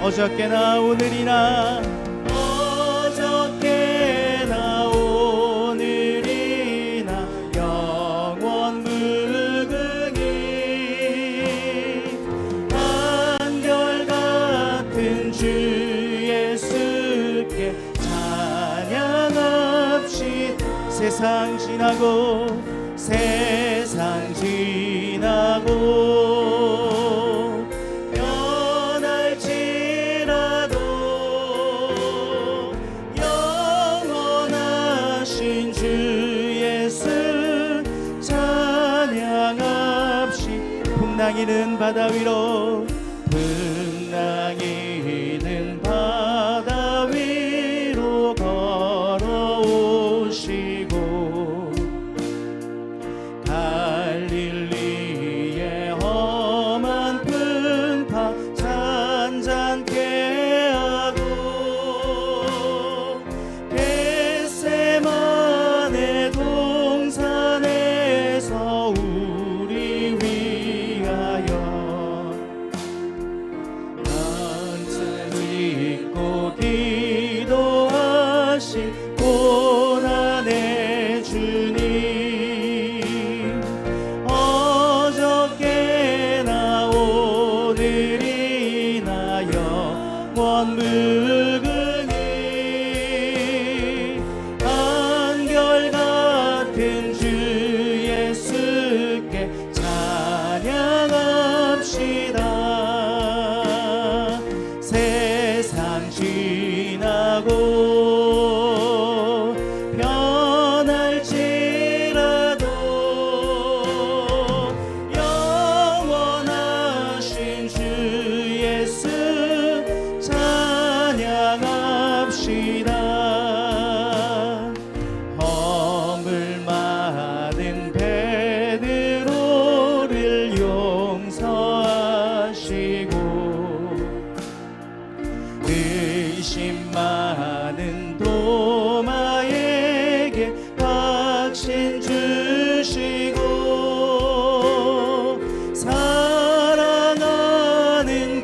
어저께나 오늘이나 어저께나 오늘이나 영원 무궁히 한결같은 주 예수께 찬양합시다. 세상 지나고 세상 지나고 변할지라도 영원하신 주 예수 찬양합시. 풍랑이는 바다 위로 풍랑이는 바다 위로 걸어오시고 갈릴리의 험한 풍파 잔잔케 하고 겟세마네 동산에서 우리 위하여 난자를 잊고 기도하신 고난의 주님 어저께나 오늘이나 영원 무궁히 한결같은 주 예수께 찬양합시다. 세상 지나고 변할지라도 영원하신 주 예수 찬양합시다. 허물 많은 베드로를 용서하시고 의심 많은 도마에게 확신 주시고 사랑하는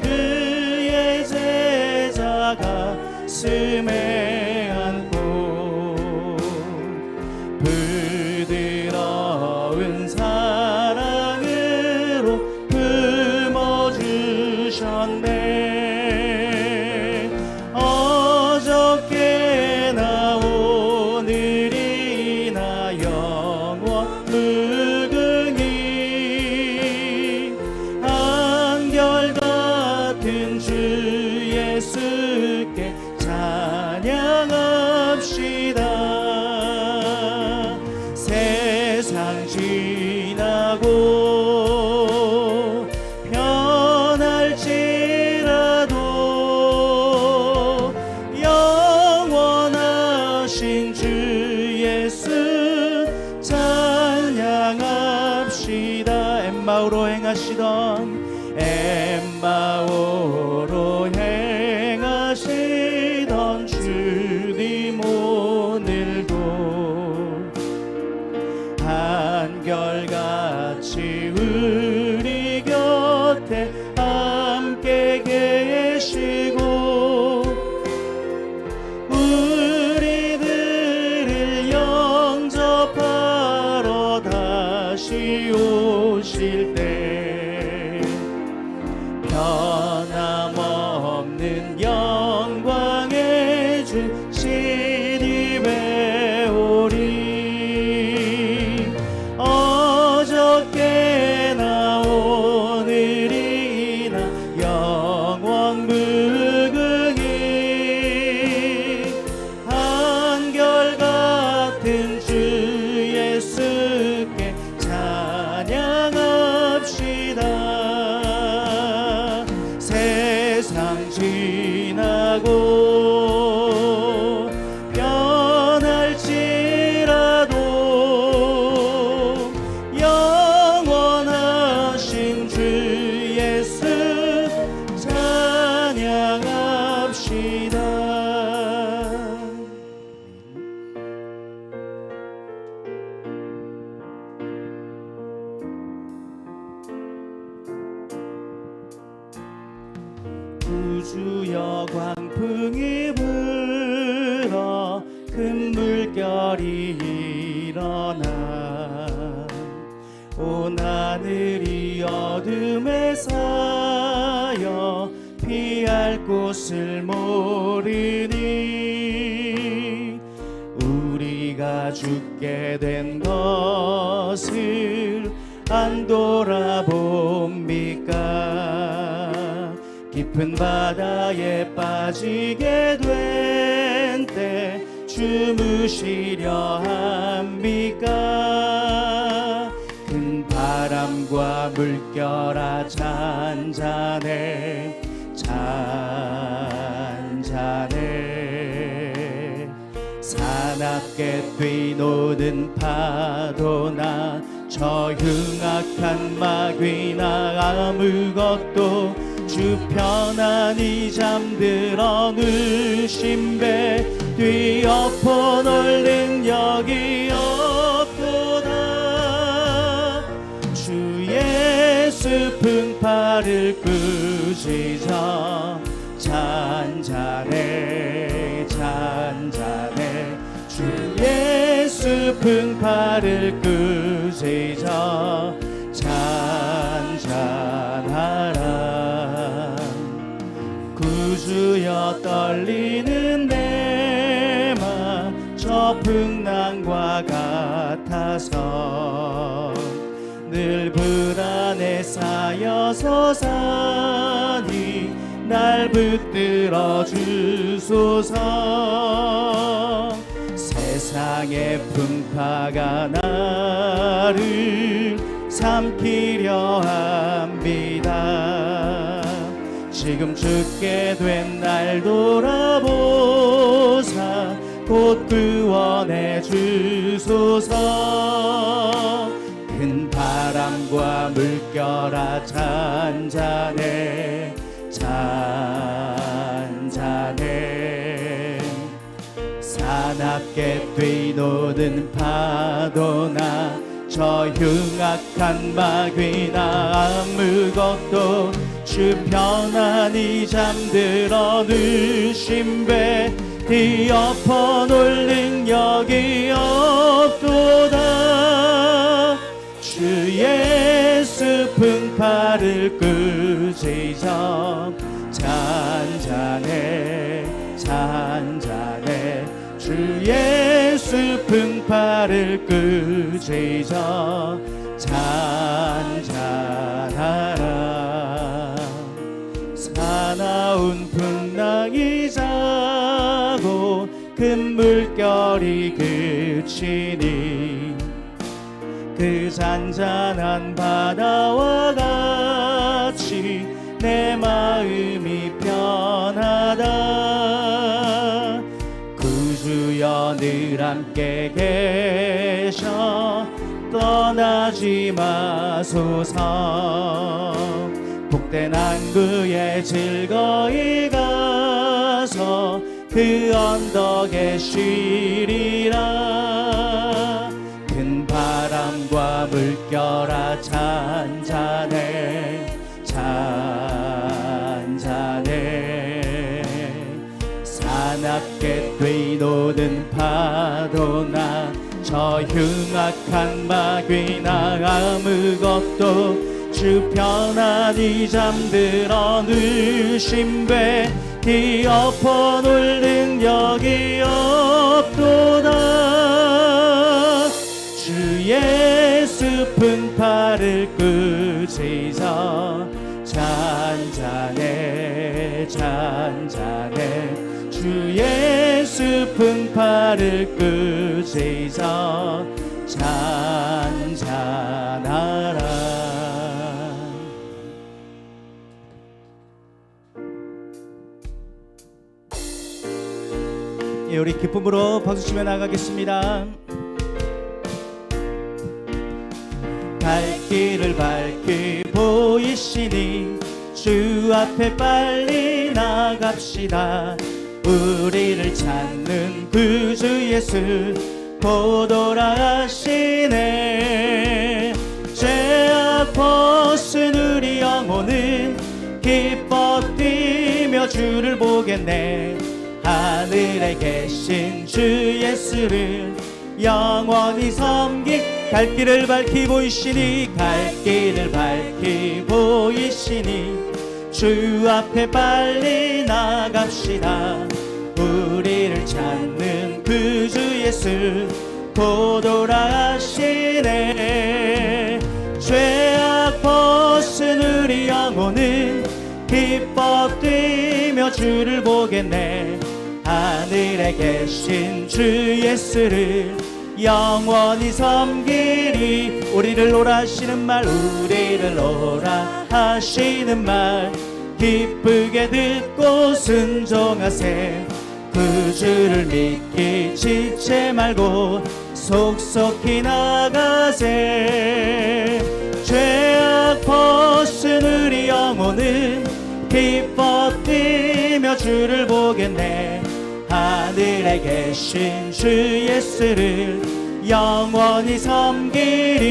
그의 제자 가슴에 안고 부드러운 사랑으로 품어주셨네. 어저께나 오늘이나 영원 무궁히 한결같은 주 예수께 찬양합시다. 세상 지나고 변할지라도 영원하신 주 예수 찬양합시다. 엠마오로 행하시던 주님 오늘도 한결같이 우리 곁에 함께 계시고 우리들을 영접하러 다시 오실 때 변함없는 영광의 주 시리 배우리. 어저께나 오늘이나 영원 무궁히 한결같은 주 예수께 찬양합시다. 세상 지나고 변할지라도 영원하신 주 예수 찬양합시다. 구주여 광풍이 불어 큰 물결이 일어나 온 하늘이 어둠에 쌓여 피할 곳을 모르니 우리가 죽게 된 것을 안 돌아봅니까? 깊은 바다에 빠지게 된 때 주무시려 합니까? 큰 바람과 물결아 잔잔해 잔잔해 사납게 뛰노는 파도나 저 흉악한 마귀나 아무것도 주 편안히 잠들어 누신배 뒤엎어 놓을 능력이 없도다 주 예수 풍파를 꾸짖어 잔잔해 잔잔해 주 예수 풍파를 꾸짖어 잔잔하라 구주여 떨리는 내 맘 저 풍랑과 같아서 늘 불안에 쌓여서 사니 날 붙들어 주소서 세상의 풍파가 나를 삼키려 합니다 지금 죽게 된 날 돌아보사 곧 구원해 주소서 큰 바람과 물결아 잔잔해 잔잔해 사납게 뛰노는 파도나 저 흉악한 마귀나 아무것도 주 편안히 잠들어 누신배 뒤엎어 놓을 능력이 없도다 주 예수 풍파를 꾸짖어 잔잔해 잔잔해 주 예수 풍파를 꾸짖어 잔잔하라 사나운 풍랑이 자고 큰 물결이 그치니 그 잔잔한 바다와 같이 내 마음이 편하다 구주여 늘 함께 계셔 떠나지 마소서 복된 항구에 즐거이 가서 그 언덕에 쉬리라 큰 바람과 물결아 잔잔해 잔잔해 사납게 뛰노는 파도나 저 흉악한 마귀나 아무것도 주 편안히 잠들어 누신배 뒤엎어 놓을 능력이 없도다 주 예수 풍파를 꾸짖어 잔잔해 잔잔해 주 예수 풍파를 꾸짖어 잔잔하라 예, 우리 기쁨으로 박수치며 나가겠습니다. 갈 길을 밝히 보이시니 주 앞에 빨리 나갑시다. 우리를 찾는 구주 예수 곧 돌아가시네. 죄악 벗은 우리 영혼은 기뻐 뛰며 뛰며 주를 보겠네. 하늘에 계신 주 예수를 영원히 섬기 갈 길을 밝히 보이시니 갈 길을 밝히 보이시니 주 앞에 빨리 나갑시다. 우리를 찾는 그 주 예수 곧 돌아가시네. 죄악 벗은 우리 영혼은 기뻐 뛰며 주를 보겠네. 하늘에 계신 주 예수를 영원히 섬기리. 우리를 오라 하시는 말, 우리를 오라 하시는 말 기쁘게 듣고 순종하세. 그 주를 믿기 지체 말고 속속히 나가세. 죄악 벗은 우리 영혼은 기뻐 뛰며 주를 보겠네. 하늘에 계신 주 예수를 영원히 섬기리.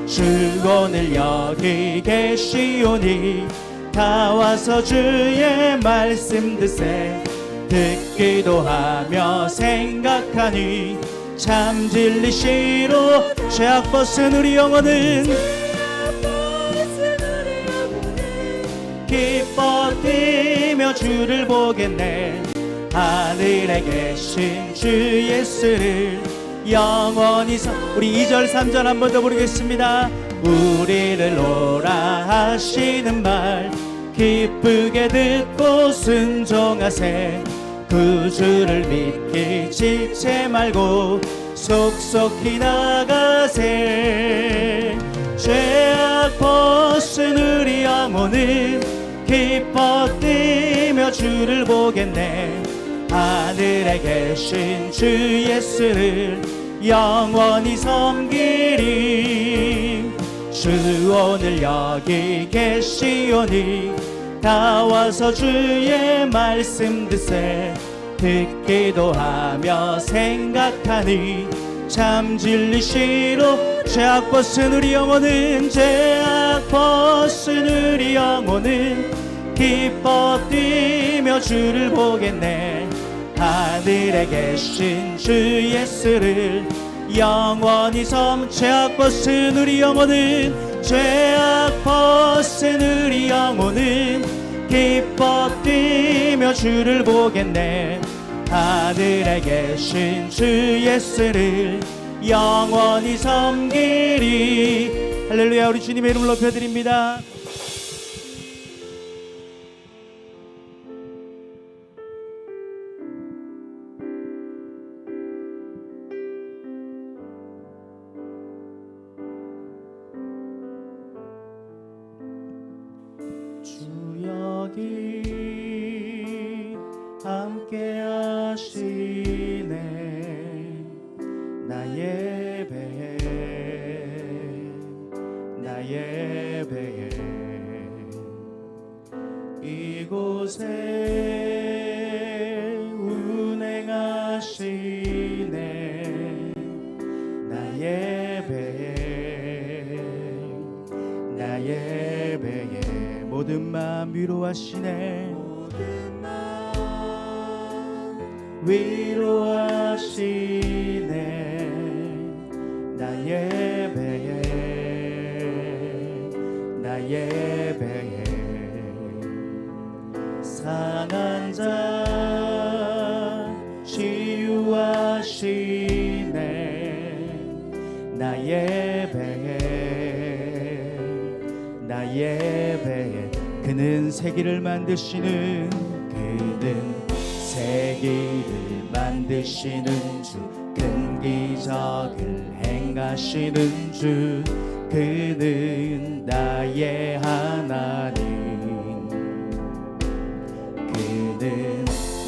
주 오늘 여기 계시오니 다 와서 주의 말씀 듣세. 듣기도 하며 생각하니 참 진리시로 죄악 벗은 우리 영혼은 기뻐 뛰며 주를 보겠네. 하늘에 계신 주 예수를 영원히 우리 2절 3절 한 번 더 부르겠습니다. 우리를 오라 하시는 말 기쁘게 듣고 순종하세. 그 주를 믿기 지체 말고 속속히 나가세. 죄악 벗은 우리 영혼은 기뻐 뛰며 주를 보겠네. 하늘에 계신 주 예수를 영원히 섬기리. 주 오늘 여기 계시오니 다 와서 주의 말씀 듣세. 듣기도 하며 생각하니 참 진리시로 죄악 벗은 우리 영혼은 죄악 벗은 우리 영혼은 기뻐 뛰며 주를 보겠네. 하늘에 계신 주 예수를 영원히 죄악 벗은 우리 영혼은 죄악 벗은 우리 영혼은 기뻐 뛰며 주를 보겠네. 하늘에 계신 주 예수를 영원히 섬기리. 할렐루야. 우리 주님의 이름을 높여드립니다. 여기 함께 하시네. 나 예배해 나 예배해. 이곳에 운행하시네. 나 예배해 나 예배해. 모든 마음 위로하시네. 모든 마음 위로하시네. 나 예배해 나 예배해. 상한 자 치유하시네. 나 예배해 나 예배해. 그는 세기를 만드시는 그는 세기를 만드시는 주. 큰 기적을 행하시는 주. 그는 나의 하나님. 그는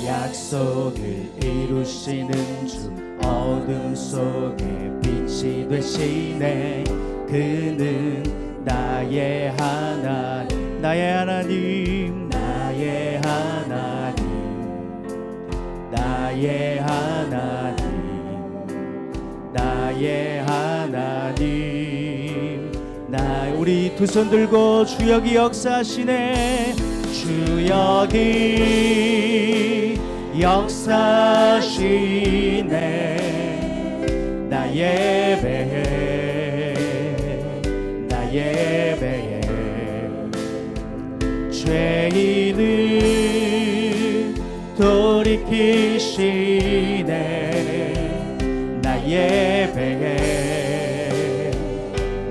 약속을 이루시는 주. 어둠 속에 빛이 되시네. 그는 나의 하나님. 나의 하나님 나의 하나님 나의 하나님 나의 하나님. 우리 두 손 들고 주 여기 역사하시네. 주 여기 역사시네. 나 예배해, 나 예배해. 죄인을 돌이키시네. 나 예배해,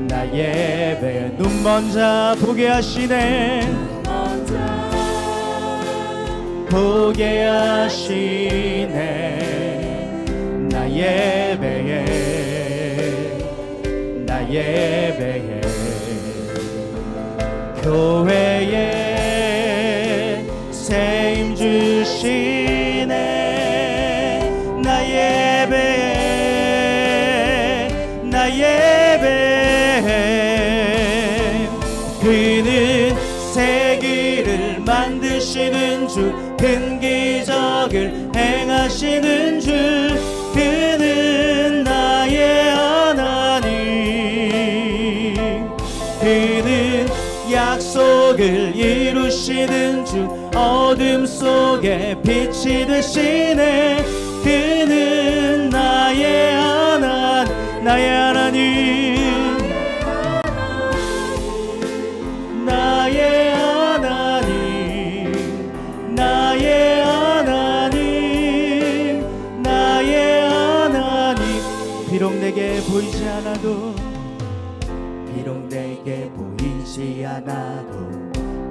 나 예배해. 눈먼 자 보게 하시네. 보게 하시네. 나 예배해, 나 예배해. 교회에 세임 주시네. 나 예배해, 나 예배해. 그는 세기를 만드시는 주, 큰 기적을 행하시는 주. 그는 나의 하나님. 그는 약속을 이루시는 주, 어둠 속에 빛이 되시네. 그는 나의 하나님, 나의 하나님, 나의 하나님, 나의 하나님, 나의 하나님. 비록 내게 보이지 않아도, 비록 내게 보이지 않아도,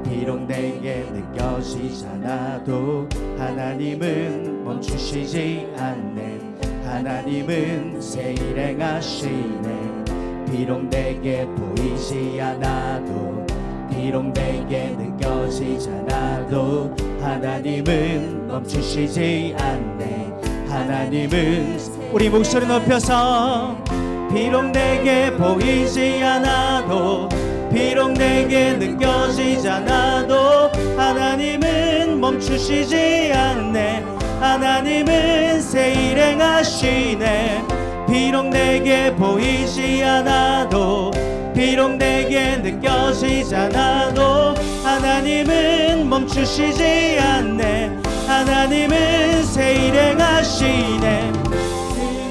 비록 내게 느껴지지 않아도, 하나님은 멈추시지 않네. 하나님은 새 일 행하시네. 비록 내게 보이지 않아도, 비록 내게 느껴지지 않아도, 하나님은 멈추시지 않네. 하나님은, 우리 목소리 높여서, 비록 내게 보이지 않아도, 비록 내게 느껴지지 않아도, 하나님은 멈추시지 않네. 하나님은 새 일 행하시네. 비록 내게 보이지 않아도, 비록 내게 느껴지지 않아도, 하나님은 멈추시지 않네. 하나님은 새 일 행하시네.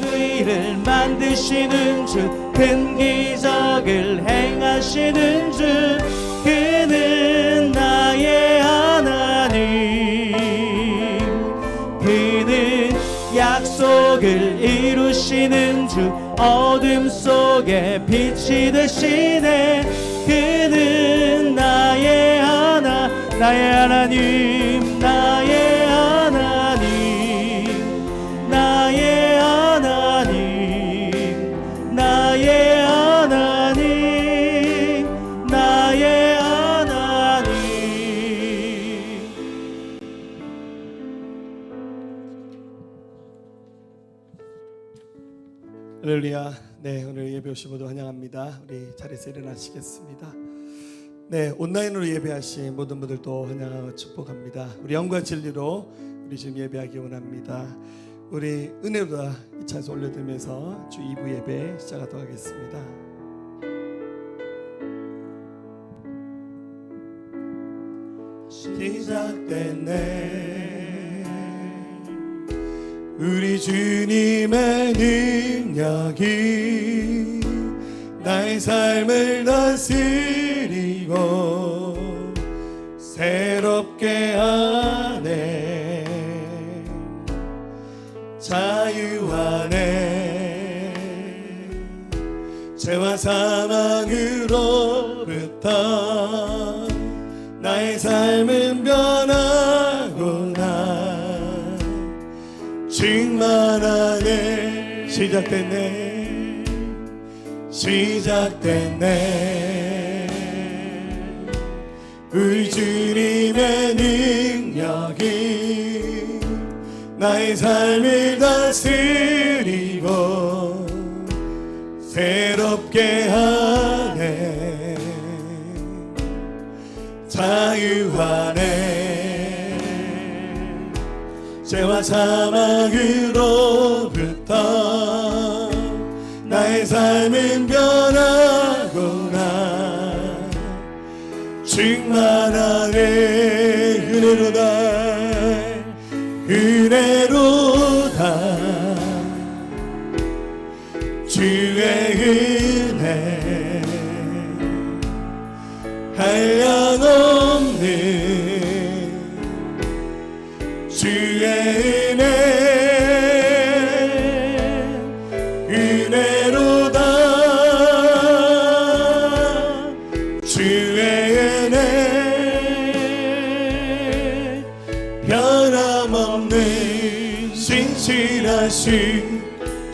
그 일을 만드시는 주, 큰 기적을 행하시는 주. 그는 나의 하나님. 그는 약속을 이루시는 주, 어둠 속에 빛이 되시네. 그는 나의 하나님, 나의 하나님, 나의 하나님, 나의 하나님, 나의 하나님, 나의 하나님. 할렐루야. 네, 오늘 예배 오신 모두 환영합니다. 우리 자리에서 일어나시겠습니다. 네, 온라인으로 예배하신 모든 분들도 환영하고 축복합니다. 우리 영과 진리로 우리 지금 예배하기 원합니다. 우리 은혜로다 이 찬송 올려드리면서 주 2부 예배 시작하도록 하겠습니다. 시작됐네. 우리 주님의 능력이 나의 삶을 다스리고 새롭게 하네. 자유하네. 죄와 사망으로부터 나의 삶은 변하구나. 충만하네. 시작됐네. 시작됐네. 우리 주님의 능력이 나의 삶을 다스리고 새롭게 하네. 자유하네. 죄와 사망으로부터 나의 삶은 변하구나. 충만하네. 변함없는 신실하신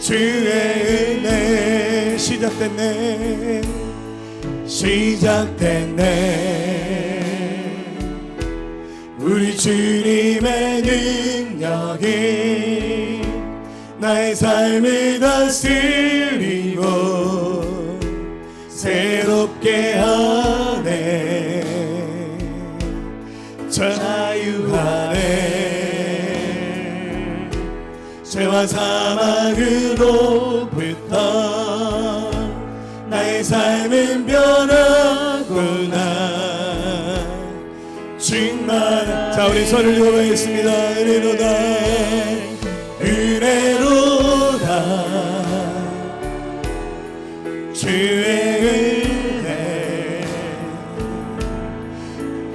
주의 은혜 시작됐네 우리 주님의 능력이 나의 삶을 다스리고 새롭게 하네 자유하네 죄와 사망으로부터 나의 삶은 변하구나 충만한 자 우리 손을 고백하겠습니다 은혜로다 주의 은혜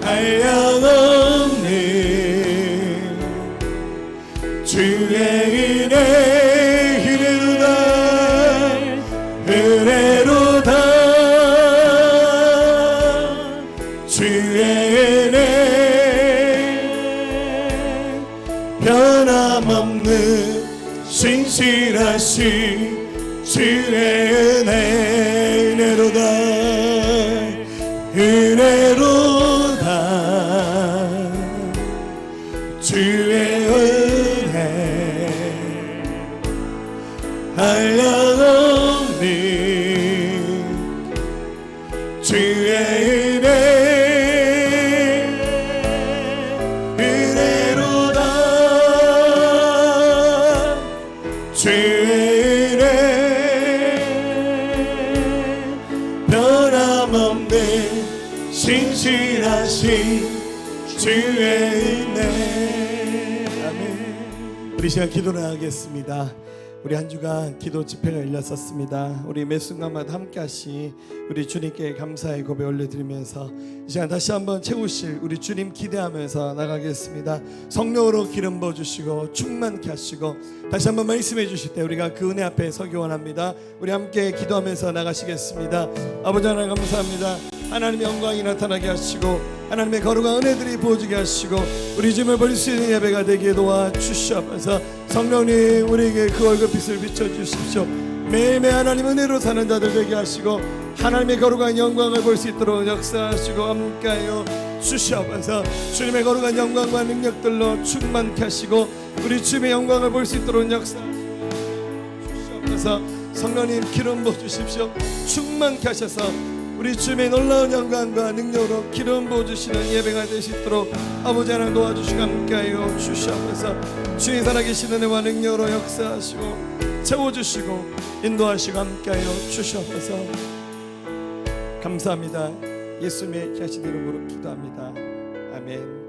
한량없는 주의 은혜 은혜로다 주의 은혜 변함없는 신실하신 주의 은혜 은혜로다 주의 은혜 한량없는 주의 은혜 은혜로다 주의 은혜 변함없는 신실하신 주의 은혜 아멘. 우리 시간 기도를 하겠습니다. 우리 한 주간 기도 집회가 열렸었습니다. 우리 매 순간마다 함께 하시 우리 주님께 감사의 고백 올려드리면서 이 시간 다시 한번 채우실 우리 주님 기대하면서 나가겠습니다. 성령으로 기름 부어주시고 충만케 하시고 다시 한번 말씀해 주실 때 우리가 그 은혜 앞에 서기 원합니다. 우리 함께 기도하면서 나가시겠습니다. 아버지 하나님 감사합니다. 하나님의 영광이 나타나게 하시고 하나님의 거룩한 은혜들이 부어지게 하시고 우리 짐을 버릴 수 있는 예배가 되게 도와주시옵소서. 성령님 우리에게 그 얼굴빛을 비춰주십시오. 매일매일 하나님 은혜로 사는 자들 되게 하시고 하나님의 거룩한 영광을 볼 수 있도록 역사하시고 함께하여 주시옵소서. 주님의 거룩한 영광과 능력들로 충만케 하시고 우리 주님의 영광을 볼 수 있도록 역사하시고 주시옵소서. 성령님 기름 부어주십시오. 충만케 하셔서 우리 주님의 놀라운 영광과 능력으로 기름 부어주시는 예배가 되시도록 아버지 하나님 도와주시고 함께하여 주시옵소서. 주님 살아계신 은혜와 능력으로 역사하시고 채워주시고 인도하시고 함께하여 주시옵소서. 감사합니다. 예수님의 귀하신 이름으로 기도합니다. 아멘.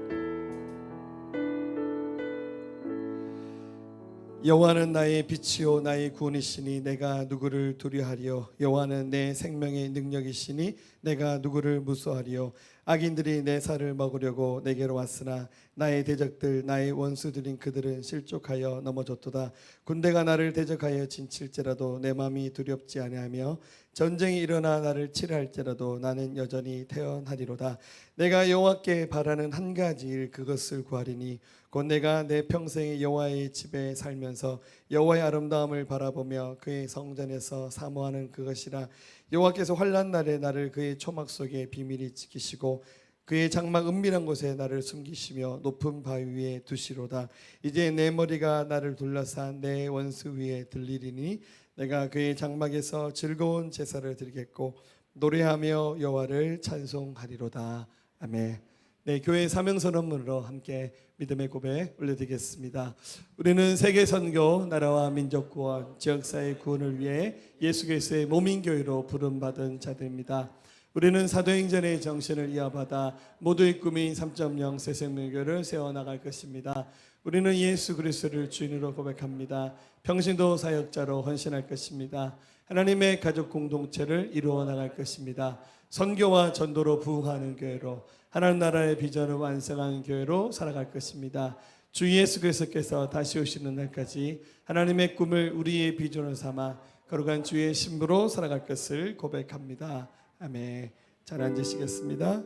여호와는 나의 빛이요 나의 구원이시니 내가 누구를 두려하리요. 여호와는 내 생명의 능력이시니 내가 누구를 무서워하리요. 악인들이 내 살을 먹으려고 내게로 왔으나 나의 대적들 나의 원수들인 그들은 실족하여 넘어졌도다. 군대가 나를 대적하여 진칠지라도 내 마음이 두렵지 아니하며 전쟁이 일어나 나를 치료할지라도 나는 여전히 태어나리로다. 내가 여호와께 바라는 한 가지 일 그것을 구하리니 곧 내가 내 평생에 여호와의 집에 살면서 여호와의 아름다움을 바라보며 그의 성전에서 사모하는 그것이라. 여호와께서 환난 날에 나를 그의 초막 속에 비밀히 지키시고 그의 장막 은밀한 곳에 나를 숨기시며 높은 바위 위에 두시로다. 이제 내 머리가 나를 둘러싼 내 원수 위에 들리리니 내가 그의 장막에서 즐거운 제사를 드리겠고 노래하며 여호와를 찬송하리로다. 아멘. 네, 교회 사명선언문으로 함께 믿음의 고백 올려드리겠습니다. 우리는 세계 선교, 나라와 민족 구원, 지역사회 구원을 위해 예수 그리스도의 몸인 교회로 부름받은 자들입니다. 우리는 사도행전의 정신을 이어받아 모두의 꿈인 3.0 새생명교를 세워나갈 것입니다. 우리는 예수 그리스도를 주인으로 고백합니다. 평신도 사역자로 헌신할 것입니다. 하나님의 가족 공동체를 이루어 나갈 것입니다. 선교와 전도로 부흥하는 교회로 하나님 나라의 비전을 완성하는 교회로 살아갈 것입니다. 주 예수 그리스도께서 다시 오시는 날까지 하나님의 꿈을 우리의 비전으로 삼아 거룩한 주의 신부로 살아갈 것을 고백합니다. 아멘. 잘 앉으시겠습니다.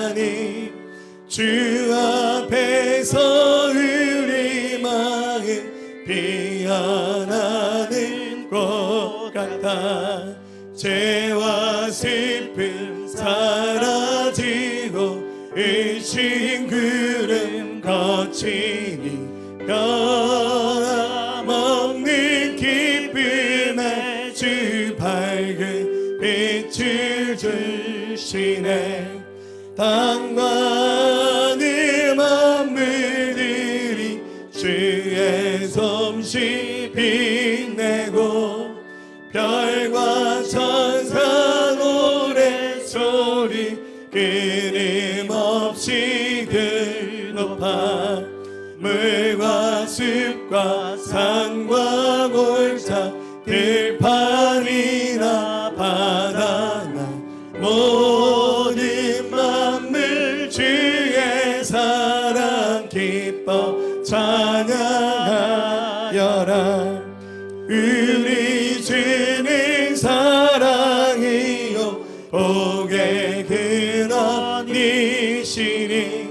하나님 주 앞에서 우리 마음 피어나는 것 같아 죄와 슬픔 사라지고 의심 구름 거치니 변함없는 기쁨에 주 밝은 빛을 주시네 땅과 늘 만물들이 주의 솜씨 빛내고 별과 천사 노래소리 끊임없이 높아 물과 숲과 산과 골짜 들판이나 바다나 모든 만물 주의 사랑 기뻐 찬양하여라 우리 주는 사랑이요 복의 근원이시니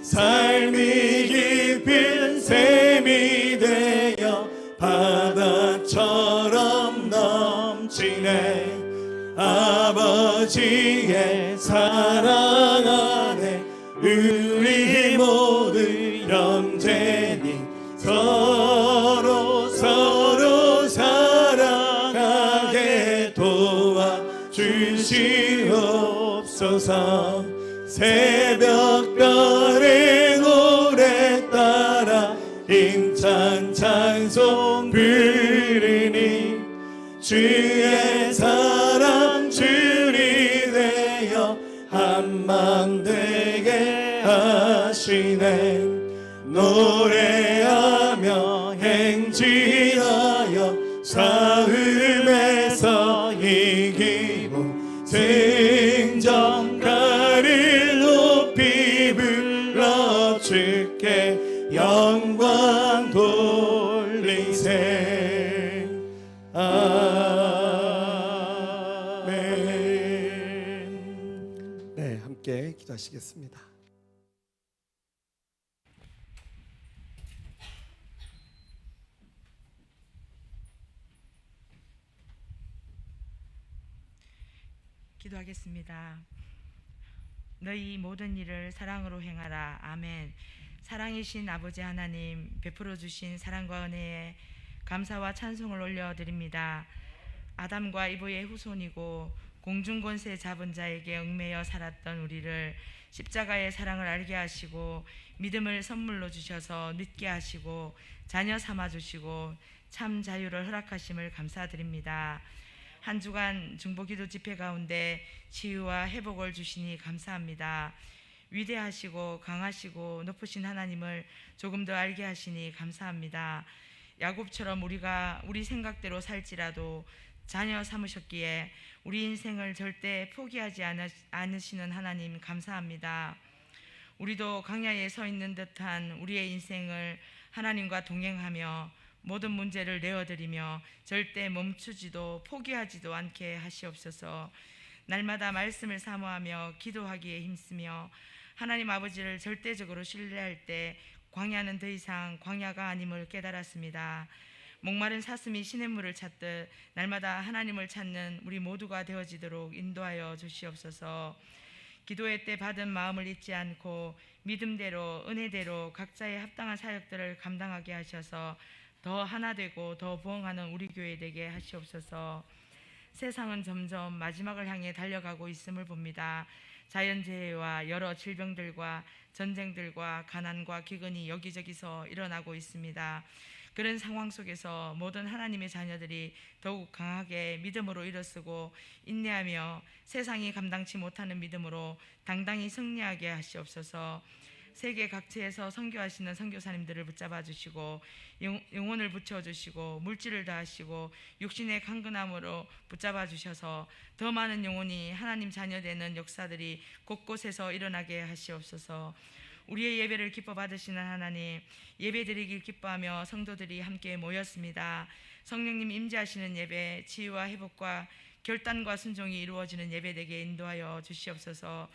삶이 깊은 샘이 되어 바다처럼 넘치네 아버지의 사랑 안에 우리 모두 영재니 서로 사랑하게 도와주시옵소서 새벽별의 노래 따라 힘찬 찬송 부르니 주의 사랑 줄이 되어 한망 되게 하시네 노래하며 행진하여 싸움에서 이기고 생정가를 높이 불러 주께 영광 돌리세 아멘. 네, 함께 기도하시겠습니다. 기도하겠습니다. 너희 모든 일을 사랑으로 행하라. 아멘. 사랑이신 아버지 하나님, 베풀어 주신 사랑과 은혜에 감사와 찬송을 올려드립니다. 아담과 이브의 후손이고 공중권세 잡은 자에게 얽매여 살았던 우리를 십자가의 사랑을 알게 하시고 믿음을 선물로 주셔서 믿게 하시고 자녀 삼아 주시고 참 자유를 허락하심을 감사드립니다. 한 주간 중보기도 집회 가운데 치유와 회복을 주시니 감사합니다. 위대하시고 강하시고 높으신 하나님을 조금 더 알게 하시니 감사합니다. 야곱처럼 우리가 우리 생각대로 살지라도 자녀 삼으셨기에 우리 인생을 절대 포기하지 않으시는 하나님 감사합니다. 우리도 강야에 서 있는 듯한 우리의 인생을 하나님과 동행하며 모든 문제를 내어드리며 절대 멈추지도 포기하지도 않게 하시옵소서. 날마다 말씀을 사모하며 기도하기에 힘쓰며 하나님 아버지를 절대적으로 신뢰할 때 광야는 더 이상 광야가 아님을 깨달았습니다. 목마른 사슴이 시냇물을 찾듯 날마다 하나님을 찾는 우리 모두가 되어지도록 인도하여 주시옵소서. 기도의 때 받은 마음을 잊지 않고 믿음대로 은혜대로 각자의 합당한 사역들을 감당하게 하셔서 더 하나 되고 더 부흥하는 우리 교회 되게 하시옵소서. 세상은 점점 마지막을 향해 달려가고 있음을 봅니다. 자연재해와 여러 질병들과 전쟁들과 가난과 기근이 여기저기서 일어나고 있습니다. 그런 상황 속에서 모든 하나님의 자녀들이 더욱 강하게 믿음으로 일어서고 인내하며 세상이 감당치 못하는 믿음으로 당당히 승리하게 하시옵소서. 세계 각지에서 선교하시는 선교사님들을 붙잡아 주시고 영혼을 붙여주시고 물질을 다하시고 육신의 강건함으로 붙잡아 주셔서 더 많은 영혼이 하나님 자녀되는 역사들이 곳곳에서 일어나게 하시옵소서. 우리의 예배를 기뻐 받으시는 하나님, 예배드리길 기뻐하며 성도들이 함께 모였습니다. 성령님 임재하시는 예배, 치유와 회복과 결단과 순종이 이루어지는 예배되게 인도하여 주시옵소서.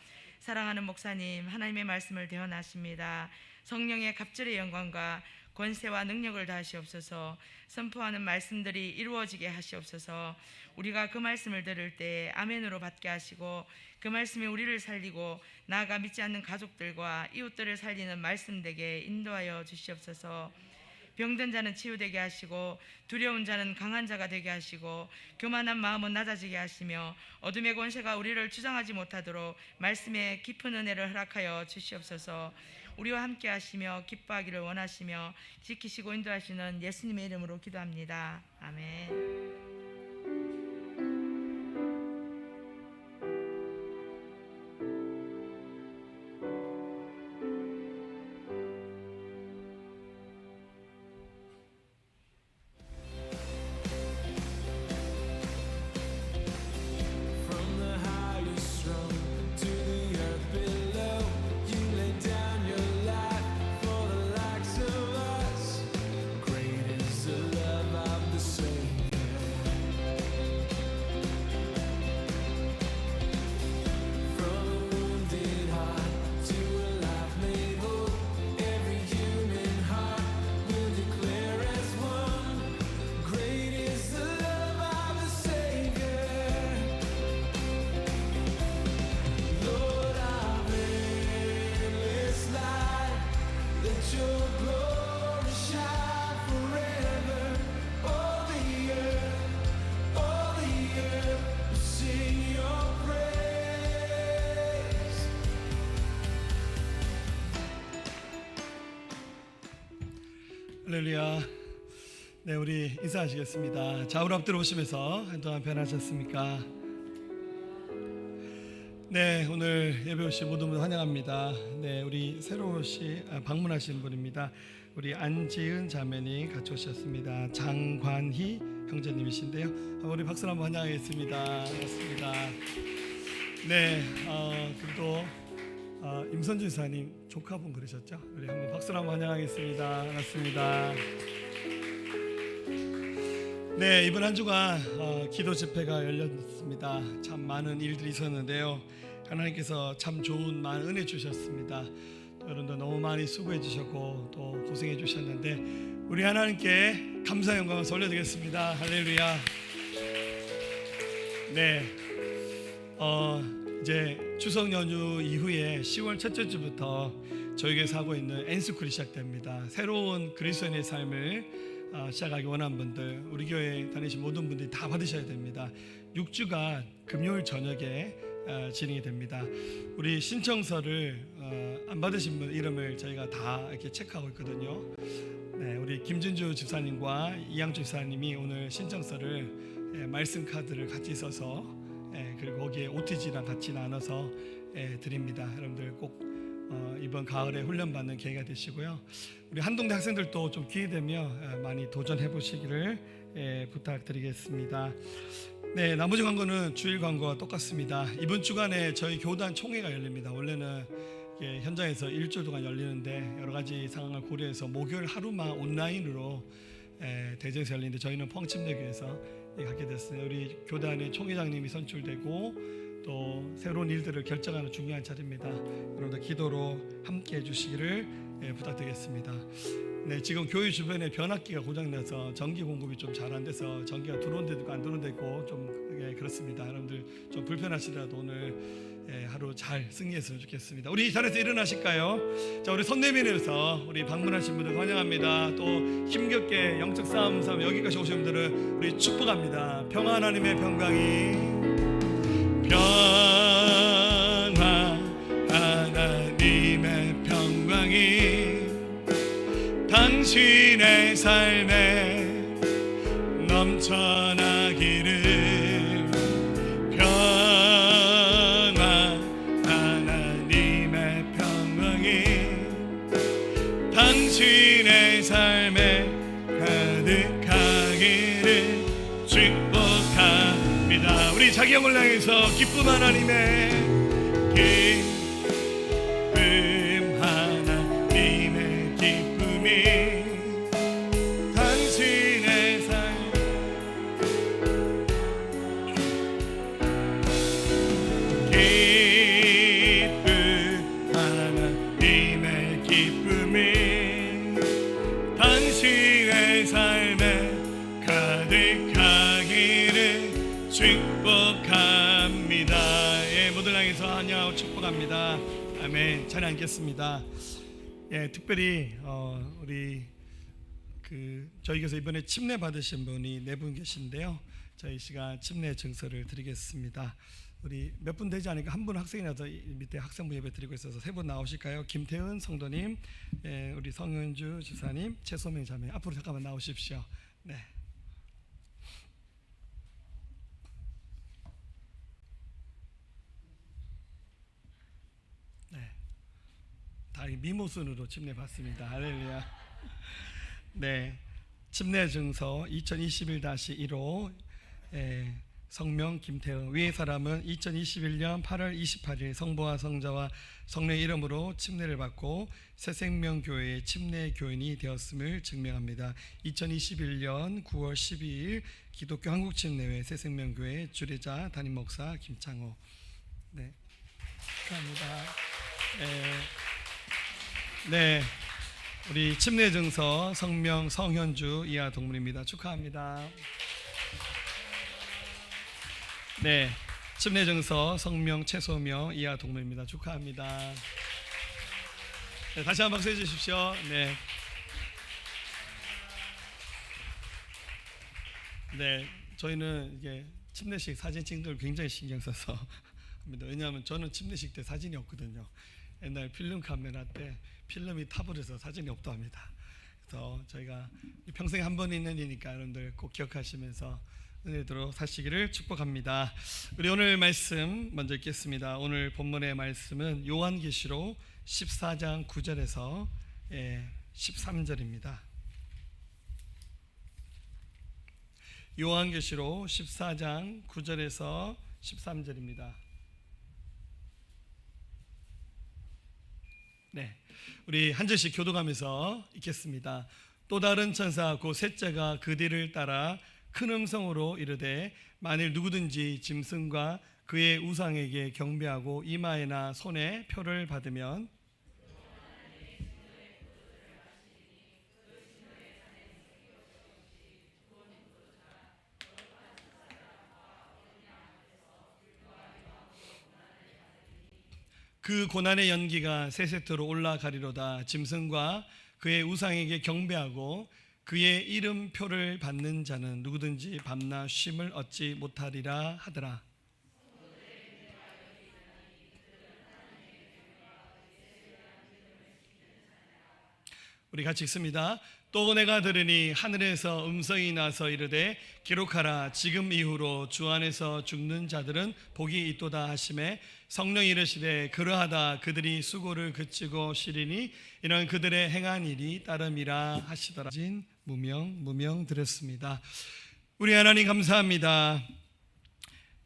사랑하는 목사님, 하나님의 말씀을 대언하십니다. 성령의 갑절의 영광과 권세와 능력을 다하시옵소서. 선포하는 말씀들이 이루어지게 하시옵소서. 우리가 그 말씀을 들을 때 아멘으로 받게 하시고 그 말씀이 우리를 살리고 나아가 믿지 않는 가족들과 이웃들을 살리는 말씀 되게 인도하여 주시옵소서. 병든 자는 치유되게 하시고 두려운 자는 강한 자가 되게 하시고 교만한 마음은 낮아지게 하시며 어둠의 권세가 우리를 주장하지 못하도록 말씀의 깊은 은혜를 허락하여 주시옵소서. 우리와 함께 하시며 기뻐하기를 원하시며 지키시고 인도하시는 예수님의 이름으로 기도합니다. 아멘. From the highest rung to the earth below, you laid down your life for the likes of us. Great is the love of the Savior. From a wounded heart to a life made whole, every human heart will declare as one. Great is the love of the Savior. Lord of endless light, let your glory shine forever. All the earth will sing your praise. 할렐루야. 네, 우리 인사하시겠습니다. 좌우로 엎드려 보시면서 한동안 편하셨습니까? 네, 오늘 예배 오신 모든 분 환영합니다. 네, 우리 새로 방문하신 분입니다. 우리 안지은 자매님 같이 오셨습니다. 장관희 형제님이신데요. 우리 박수로 한번 환영하겠습니다. 반갑습니다. 네, 그리고 임선준 사님 조카분 그러셨죠? 우리 한번 박수로 한번 환영하겠습니다. 반갑습니다. 네, 이번 한 주간 기도 집회가 열렸습니다. 참 많은 일들이 있었는데요. 하나님께서 참 좋은 많은 은혜 주셨습니다. 여러분도 너무 많이 수고해 주셨고 또 고생해 주셨는데 우리 하나님께 감사 영광을 올려드리겠습니다. 할렐루야. 네, 이제 추석 연휴 이후에 10월 첫째 주부터 저희 교회에서 하고 있는 엔스쿨이 시작됩니다. 새로운 그리스도인의 삶을 시작하기 원하는 분들, 우리 교회 다니신 모든 분들이 다 받으셔야 됩니다. 6주간 금요일 저녁에 진행이 됩니다. 우리 신청서를 안 받으신 분 이름을 저희가 다 이렇게 체크하고 있거든요. 네, 우리 김진주 집사님과 이양주 집사님이 오늘 신청서를 말씀 카드를 같이 써서 그리고 거기에 OTG랑 같이 나눠서 드립니다. 여러분들 꼭 이번 가을에 훈련받는 계기가 되시고요. 우리 한동대 학생들도 좀 기회되면 많이 도전해 보시기를 부탁드리겠습니다. 네, 나머지 광고는 주일 광고와 똑같습니다. 이번 주간에 저희 교단 총회가 열립니다. 원래는 현장에서 일주일 동안 열리는데 여러 가지 상황을 고려해서 목요일 하루만 온라인으로 대전에서 열리는데 저희는 펑침대교에서 갖게 됐어요. 우리 교단의 총회장님이 선출되고 또 새로운 일들을 결정하는 중요한 자리입니다. 여러분들 기도로 함께 해주시기를 부탁드리겠습니다. 네, 지금 교회 주변에 변압기가 고장나서 전기 공급이 좀 잘 안 돼서 전기가 들어온 데도 있고 안 들어온 데도 있고 좀 그렇습니다. 여러분들 좀 불편하시더라도 오늘 하루 잘 승리했으면 좋겠습니다. 우리 이 자리에서 일어나실까요? 자, 우리 손 내밀어서 우리 방문하신 분들 환영합니다. 또 힘겹게 영적 싸움 여기까지 오신 분들은 우리 축복합니다. 평화 하나님의 평강이 하나님의 평강이 당신의 삶에 넘쳐나기를. 평화 하나님의 평강이 당신의 삶에 가득하기를 축복합니다. 우리 자기 영을 향해서 기쁨 하나님의 기쁨 하나님의 기쁨이 당신의 삶 기쁨 아멘. 찬양 앉겠습니다. 예, 특별히 우리 저희께서 이번에 침례 받으신 분이 4분 계신데요. 저희 시간 침례 증서를 드리겠습니다. 우리 몇 분 되지 않으니까 한 분 학생이라서 밑에 학생부 예배 드리고 있어서 3분 나오실까요? 김태은 성도님, 우리 성현주 지사님, 최소명 자매 앞으로 잠깐만 나오십시오. 네. 다 미모순으로 침례 받습니다. 할렐루야. 네, 침례 증서 2021-1호 성명 김태응. 위의 사람은 2021년 8월 28일 성부와 성자와 성령의 이름으로 침례를 받고 새생명교회의 침례 교인이 되었음을 증명합니다. 2021년 9월 12일 기독교 한국침례회 새생명교회 주례자 담임 목사 김창호. 네, 축하합니다. 네, 우리 침례 증서 성명 성현주 이하 동문입니다. 축하합니다. 네, 침례 증서 성명 최소명 이하 동문입니다. 축하합니다. 네, 다시 한번 박수 해주십시오. 네, 네, 저희는 이게 침례식 사진 찍는 걸 굉장히 신경 써서 합니다. 왜냐하면 저는 침례식 때 사진이 없거든요. 옛날 필름 카메라 때 필름이 타버려서 사진이 없다 합니다. 그래서 저희가 평생에 한 번 있는 일이니까 여러분들 꼭 기억하시면서 은혜대로 사시기를 축복합니다. 우리 오늘 말씀 먼저 읽겠습니다. 오늘 본문의 말씀은 요한계시록 14장 9절에서 13절입니다. 요한계시록 14장 9절에서 13절입니다. 네, 우리 한 절씩 교독하면서 읽겠습니다. 또 다른 천사 곧 셋째가 그 뒤를 따라 큰 음성으로 이르되 만일 누구든지 짐승과 그의 우상에게 경배하고 이마에나 손에 표를 받으면 그 고난의 연기가 세 세트로 올라가리로다. 짐승과 그의 우상에게 경배하고 그의 이름표를 받는 자는 누구든지 밤낮 쉼을 얻지 못하리라 하더라. 우리 같이 읽습니다. 또 내가 들으니 하늘에서 음성이 나서 이르되 기록하라. 지금 이후로 주 안에서 죽는 자들은 복이 있도다 하시매 성령이 이르시되 그러하다. 그들이 수고를 그치고 쉬리니 이는 그들의 행한 일이 따름이라 하시더라. 무명 드렸습니다. 우리 하나님 감사합니다.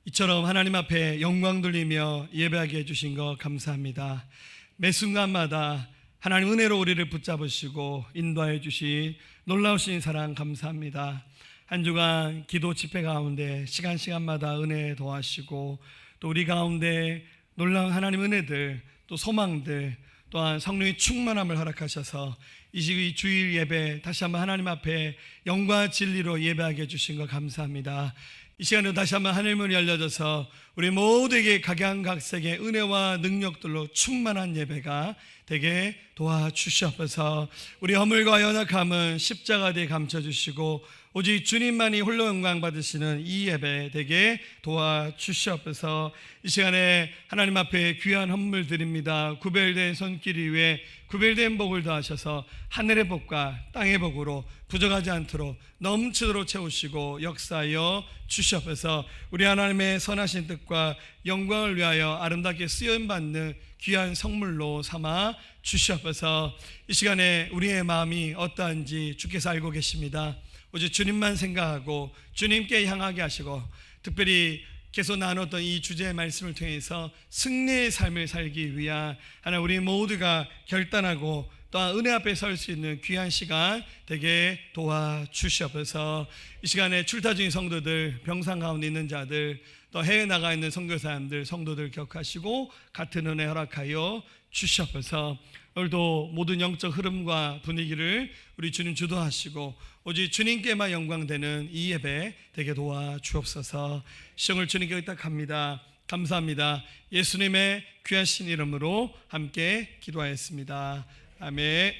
이처럼 하나님 앞에 영광 돌리며 예배하게 해주신 것 감사합니다. 매 순간마다 하나님 은혜로 우리를 붙잡으시고 인도하여 주신 놀라우신 사랑 감사합니다. 한 주간 기도 집회 가운데 시간마다 은혜 도와시고 또 우리 가운데 놀라운 하나님 은혜들 또 소망들 또한 성령의 충만함을 허락하셔서 이 주일 예배 다시 한번 하나님 앞에 영과 진리로 예배하게 해주신 것 감사합니다. 이 시간에도 다시 한번 하늘문이 열려져서 우리 모두에게 각양각색의 은혜와 능력들로 충만한 예배가 되게 도와주시옵소서. 우리 허물과 연약함은 십자가 뒤에 감춰주시고 오직 주님만이 홀로 영광 받으시는 이 예배 되게 도와주시옵소서. 이 시간에 하나님 앞에 귀한 헌물 드립니다. 구별된 손길 위에 구별된 복을 더하셔서 하늘의 복과 땅의 복으로 부족하지 않도록 넘치도록 채우시고 역사하여 주시옵소서. 우리 하나님의 선하신 뜻과 영광을 위하여 아름답게 쓰임받는 귀한 성물로 삼아 주시옵소서. 이 시간에 우리의 마음이 어떠한지 주께서 알고 계십니다. 오직 주님만 생각하고 주님께 향하게 하시고 특별히 계속 나눴던 이 주제의 말씀을 통해서 승리의 삶을 살기 위한 하나님 우리 모두가 결단하고 또한 은혜 앞에 설 수 있는 귀한 시간 되게 도와주시옵소서. 이 시간에 출타 중인 성도들, 병상 가운데 있는 자들, 또 해외 나가 있는 선교사님들, 성도들 기억하시고 같은 은혜 허락하여 주시옵소서. 오늘도 모든 영적 흐름과 분위기를 우리 주님 주도하시고 오직 주님께만 영광되는 이 예배 되게 도와주옵소서. 시험을 주님께 의탁합니다. 감사합니다. 예수님의 귀하신 이름으로 함께 기도하였습니다. 아멘.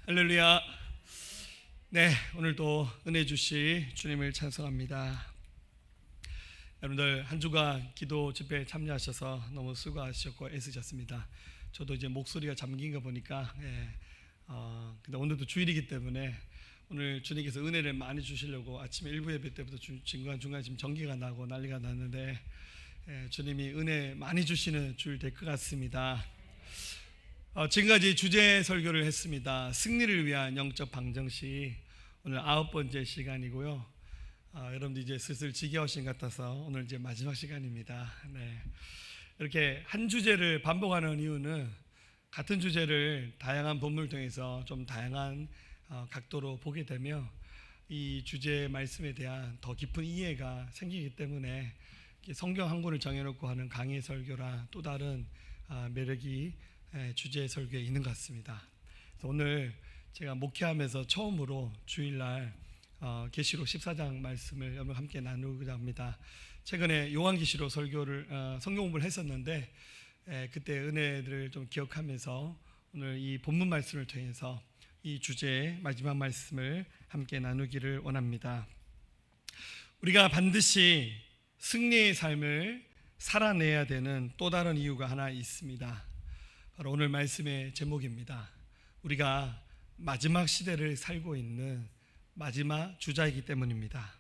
할렐루야. 네, 오늘도 은혜 주시 주님을 찬송합니다. 여러분들 한 주간 기도 집회에 참여하셔서 너무 수고하셨고 애쓰셨습니다. 저도 이제 목소리가 잠긴 거 보니까 근데 오늘도 주일이기 때문에 오늘 주님께서 은혜를 많이 주시려고 아침에 일부 예배 때부터 중간중간 지금 전기가 나고 난리가 났는데 주님이 은혜 많이 주시는 주일 될 것 같습니다. 지금까지 주제 설교를 했습니다. 승리를 위한 영적 방정식, 오늘 9번째 시간이고요. 여러분들 이제 슬슬 지겨우신 것 같아서 오늘 이제 마지막 시간입니다. 네. 이렇게 한 주제를 반복하는 이유는 같은 주제를 다양한 본문을 통해서 좀 다양한 각도로 보게 되면 이 주제 말씀에 대한 더 깊은 이해가 생기기 때문에 성경 한 권을 정해놓고 하는 강의 설교랑 또 다른 매력이 주제 설교에 있는 것 같습니다. 그래서 오늘 제가 목회하면서 처음으로 주일날 계시록 14장 말씀을 여러분 함께 나누고자 합니다. 최근에 요한계시록 설교를 성경 공부를 했었는데 그때 은혜들을 좀 기억하면서 오늘 이 본문 말씀을 통해서 이 주제의 마지막 말씀을 함께 나누기를 원합니다. 우리가 반드시 승리의 삶을 살아내야 되는 또 다른 이유가 하나 있습니다. 바로 오늘 말씀의 제목입니다. 우리가 마지막 시대를 살고 있는 마지막 주자이기 때문입니다.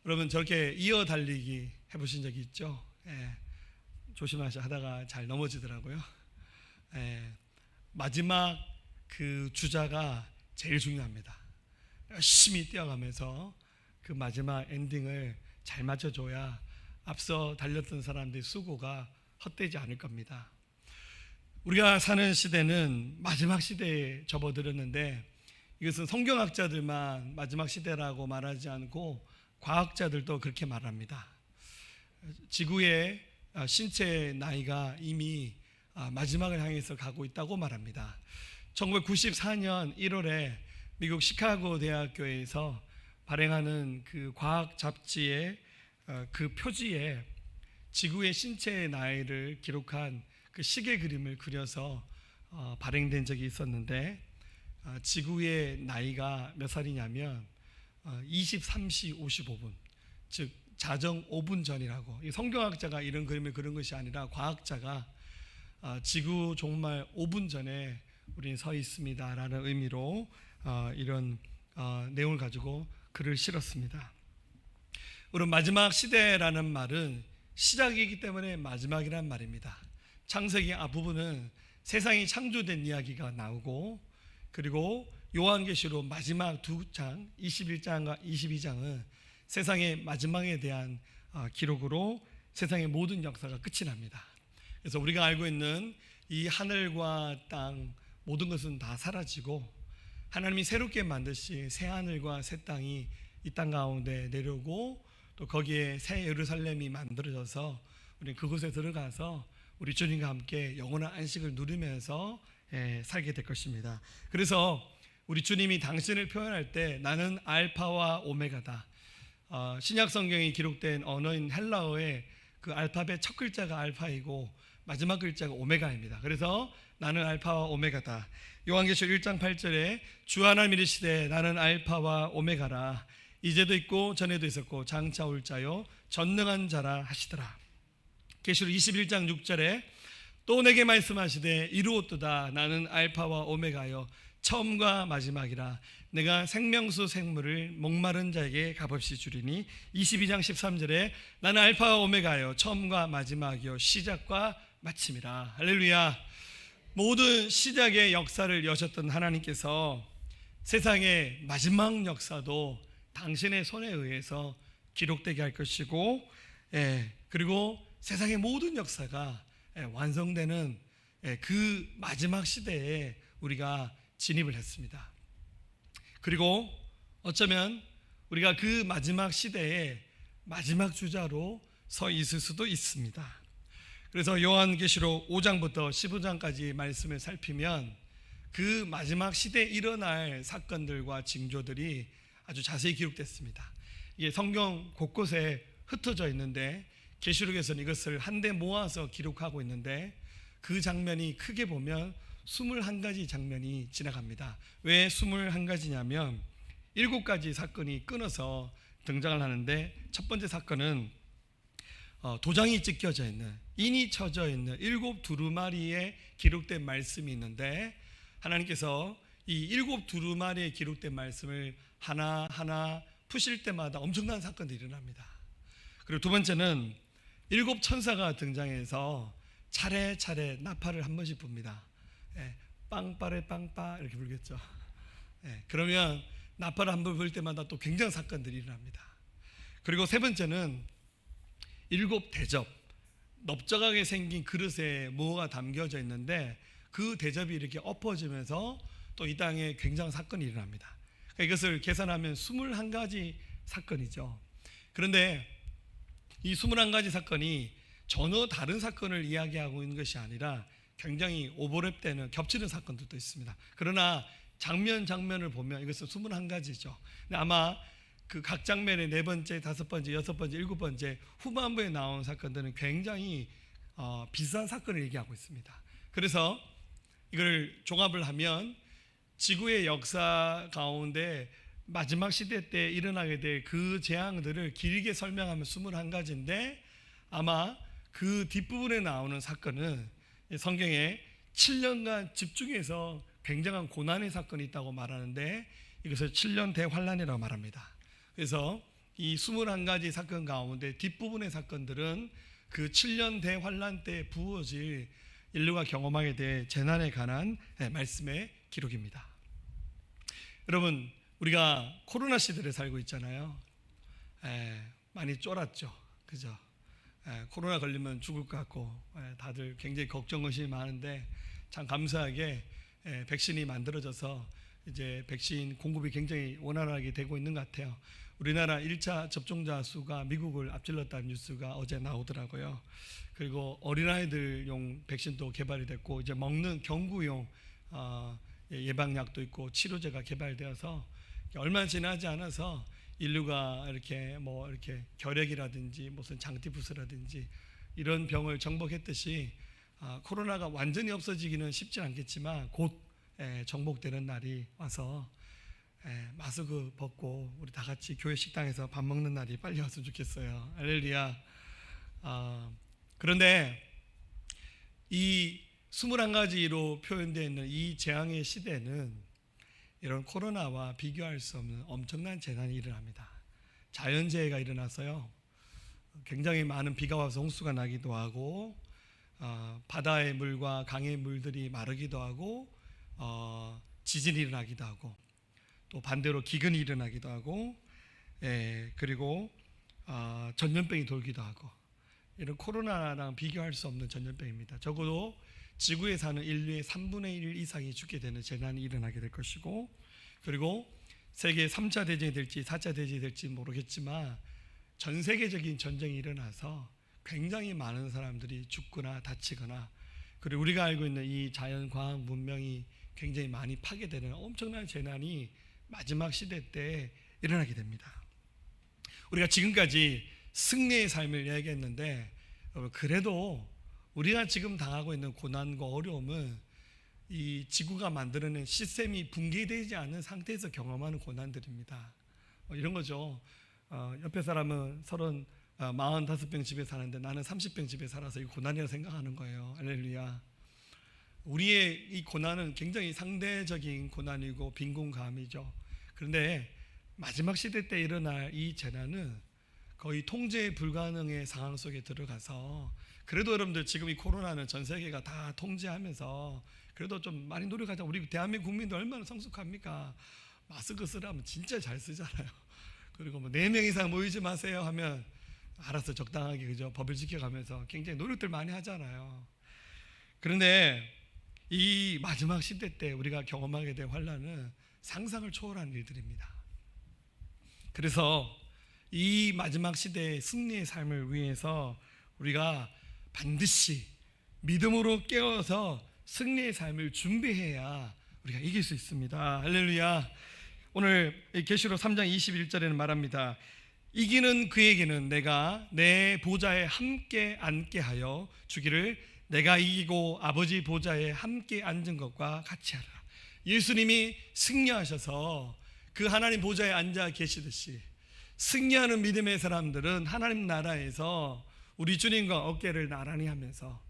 여러분 저렇게 이어 달리기 해보신 적이 있죠? 조심하셔 하다가 잘 넘어지더라고요. 마지막 그 주자가 제일 중요합니다. 열심히 뛰어가면서 그 마지막 엔딩을 잘 맞춰줘야 앞서 달렸던 사람들의 수고가 헛되지 않을 겁니다. 우리가 사는 시대는 마지막 시대에 접어들었는데 이것은 성경학자들만 마지막 시대라고 말하지 않고 과학자들도 그렇게 말합니다. 지구의 신체의 나이가 이미 마지막을 향해서 가고 있다고 말합니다. 1994년 1월에 미국 시카고 대학교에서 발행하는 그 과학 잡지의 그 표지에 지구의 신체의 나이를 기록한 그 시계 그림을 그려서 발행된 적이 있었는데 지구의 나이가 몇 살이냐면 23시 55분, 즉 자정 5분 전이라고. 성경학자가 이런 그림을 그린 것이 아니라 과학자가 지구 종말 5분 전에 우리는 서 있습니다라는 의미로 이런 내용을 가지고 글을 실었습니다. 우리 마지막 시대라는 말은 시작이기 때문에 마지막이란 말입니다. 창세기 앞부분은 세상이 창조된 이야기가 나오고, 그리고 요한계시록 마지막 두 장 21장과 22장은 세상의 마지막에 대한 기록으로 세상의 모든 역사가 끝이 납니다. 그래서 우리가 알고 있는 이 하늘과 땅 모든 것은 다 사라지고 하나님이 새롭게 만드신 새 하늘과 새 땅이 이 땅 가운데 내려오고 또 거기에 새 예루살렘이 만들어져서 우리는 그곳에 들어가서 우리 주님과 함께 영원한 안식을 누리면서 살게 될 것입니다. 그래서 우리 주님이 당신을 표현할 때 나는 알파와 오메가다. 신약 성경이 기록된 언어인 헬라어의 그 알파벳 첫 글자가 알파이고 마지막 글자가 오메가입니다. 그래서 나는 알파와 오메가다. 요한계시록 1장 8절에 주 하나님 이르시되 나는 알파와 오메가라. 이제도 있고 전에도 있었고 장차 올 자요 전능한 자라 하시더라. 계시록 21장 6절에 또 내게 말씀하시되 이루었도다. 나는 알파와 오메가요 처음과 마지막이라. 내가 생명수 생물을 목마른 자에게 값없이 주리니. 22장 13절에 나는 알파와 오메가요 처음과 마지막이요 시작과 마침이라. 할렐루야. 모든 시작의 역사를 여셨던 하나님께서 세상의 마지막 역사도 당신의 손에 의해서 기록되게 할 것이고, 그리고 세상의 모든 역사가 완성되는 그 마지막 시대에 우리가 진입을 했습니다. 그리고 어쩌면 우리가 그 마지막 시대에 마지막 주자로 서 있을 수도 있습니다. 그래서 요한계시록 5장부터 15장까지 말씀을 살피면 그 마지막 시대에 일어날 사건들과 징조들이 아주 자세히 기록됐습니다. 이게 성경 곳곳에 흩어져 있는데 계시록에서는 이것을 한데 모아서 기록하고 있는데 그 장면이 크게 보면 21가지 장면이 지나갑니다. 왜 21가지냐면 7가지 사건이 끊어서 등장을 하는데, 첫 번째 사건은 도장이 찍혀져 있는, 인이 쳐져 있는 7 두루마리에 기록된 말씀이 있는데, 하나님께서 이 7 두루마리에 기록된 말씀을 하나하나 푸실 때마다 엄청난 사건들이 일어납니다. 그리고 두 번째는 7 천사가 등장해서 차례차례 나팔을 한 번씩 붑니다. 빵빠레 빵빠 이렇게 불겠죠. 그러면 나팔을 한 번 불 때마다 또 굉장한 사건들이 일어납니다. 그리고 세 번째는 7 대접, 넓적하게 생긴 그릇에 뭐가 담겨져 있는데 그 대접이 이렇게 엎어지면서 또 이 땅에 굉장한 사건이 일어납니다. 그러니까 이것을 계산하면 21가지 사건이죠. 그런데 이 21가지 사건이 전혀 다른 사건을 이야기하고 있는 것이 아니라 굉장히 오버랩되는 겹치는 사건들도 있습니다. 그러나 장면을 보면 이것은 21가지죠. 근데 아마 그 각 장면의 4번째, 5번째, 6번째, 7번째 후반부에 나온 사건들은 굉장히 비슷한 사건을 얘기하고 있습니다. 그래서 이걸 종합을 하면 지구의 역사 가운데 마지막 시대 때 일어나게 될 그 재앙들을 길게 설명하면 21가지인데, 아마 그 뒷부분에 나오는 사건은 성경에 7년간 집중해서 굉장한 고난의 사건이 있다고 말하는데, 이것을 7년 대환란이라고 말합니다. 그래서 이 21가지 사건 가운데 뒷부분의 사건들은 그 7년 대환란 때 부어질 인류가 경험하게 될 재난에 관한 말씀의 기록입니다. 여러분, 우리가 코로나 시대를 살고 있잖아요. 많이 쫄았죠, 그죠? 코로나 걸리면 죽을 것 같고 다들 굉장히 걱정 의심이 많은데, 참 감사하게 백신이 만들어져서 이제 백신 공급이 굉장히 원활하게 되고 있는 것 같아요. 우리나라 1차 접종자 수가 미국을 앞질렀다는 뉴스가 어제 나오더라고요. 그리고 어린아이들용 백신도 개발이 됐고, 이제 먹는 경구용 예방약도 있고 치료제가 개발되어서 얼마 지나지 않아서 인류가 이렇게 결핵이라든지 무슨 장티푸스라든지 이런 병을 정복했듯이 코로나가 완전히 없어지기는 쉽지 않겠지만 곧 정복되는 날이 와서 마스크 벗고 우리 다 같이 교회 식당에서 밥 먹는 날이 빨리 왔으면 좋겠어요. 할렐루야. 그런데 이 21가지로 표현되어 있는 이 재앙의 시대는 이런 코로나와 비교할 수 없는 엄청난 재난이 일어납니다. 자연재해가 일어나서요, 굉장히 많은 비가 와서 홍수가 나기도 하고, 바다의 물과 강의 물들이 마르기도 하고, 지진이 일어나기도 하고, 또 반대로 기근이 일어나기도 하고, 그리고 전염병이 돌기도 하고, 이런 코로나랑 비교할 수 없는 전염병입니다. 적어도 지구에 사는 인류의 3분의 1 이상이 죽게 되는 재난이 일어나게 될 것이고, 그리고 세계 3차 대전이 될지 4차 대전이 될지 모르겠지만 전 세계적인 전쟁이 일어나서 굉장히 많은 사람들이 죽거나 다치거나, 그리고 우리가 알고 있는 이 자연과학 문명이 굉장히 많이 파괴되는 엄청난 재난이 마지막 시대 때 일어나게 됩니다. 우리가 지금까지 승리의 삶을 이야기했는데, 그래도 우리가 지금 당하고 있는 고난과 어려움은 이 지구가 만들어낸 시스템이 붕괴되지 않은 상태에서 경험하는 고난들입니다. 이런 거죠. 옆에 사람은 45병 집에 사는데 나는 30병 집에 살아서 이 고난이라고 생각하는 거예요. 할렐루야. 우리의 이 고난은 굉장히 상대적인 고난이고 빈곤감이죠. 그런데 마지막 시대 때 일어날 이 재난은 거의 통제 불가능의 상황 속에 들어가서, 그래도 여러분들 지금 이 코로나는 전 세계가 다 통제하면서 그래도 좀 많이 노력하자. 우리 대한민국 국민들 얼마나 성숙합니까? 마스크 쓰라면 진짜 잘 쓰잖아요. 그리고 4명 이상 모이지 마세요 하면 알아서 적당하게, 그죠? 법을 지켜가면서 굉장히 노력들 많이 하잖아요. 그런데 이 마지막 시대 때 우리가 경험하게 될 환난은 상상을 초월한 일들입니다. 그래서 이 마지막 시대의 승리의 삶을 위해서 우리가 반드시 믿음으로 깨어서 승리의 삶을 준비해야 우리가 이길 수 있습니다. 할렐루야. 오늘 계시록 3장 21절에는 말합니다. 이기는 그에게는 내가 내 보좌에 함께 앉게 하여 주기를 내가 이기고 아버지 보좌에 함께 앉은 것과 같이 하라. 예수님이 승리하셔서 그 하나님 보좌에 앉아 계시듯이 승리하는 믿음의 사람들은 하나님 나라에서 우리 주님과 어깨를 나란히 하면서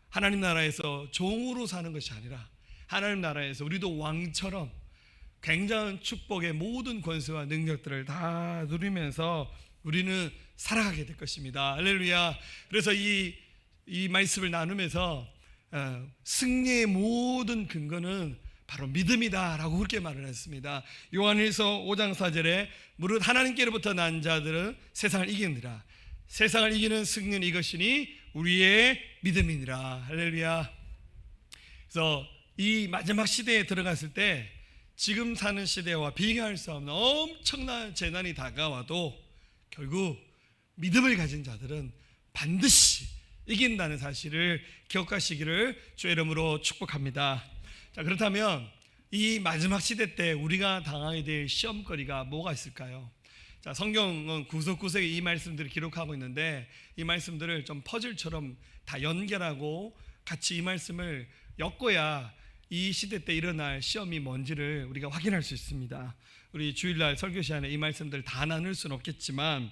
하나님 나라에서 종으로 사는 것이 아니라 하나님 나라에서 우리도 왕처럼 굉장한 축복의 모든 권세와 능력들을 다 누리면서 우리는 살아가게 될 것입니다. 할렐루야. 그래서 이 말씀을 나누면서 승리의 모든 근거는 바로 믿음이다라고 그렇게 말을 했습니다. 요한일서 5장 4절에 무릇 하나님께로부터 난 자들은 세상을 이기느니라. 세상을 이기는 승리는 이것이니 우리의 믿음이니라. 할렐루야. 그래서 이 마지막 시대에 들어갔을 때 지금 사는 시대와 비교할 수 없는 엄청난 재난이 다가와도 결국 믿음을 가진 자들은 반드시 이긴다는 사실을 기억하시기를 주의 이름으로 축복합니다. 자, 그렇다면 이 마지막 시대 때 우리가 당하게 될 시험거리가 뭐가 있을까요? 자, 성경은 구석구석에 이 말씀들을 기록하고 있는데 이 말씀들을 좀 퍼즐처럼 다 연결하고 같이 이 말씀을 엮어야 이 시대 때 일어날 시험이 뭔지를 우리가 확인할 수 있습니다. 우리 주일날 설교 시간에 이 말씀들을 다 나눌 수는 없겠지만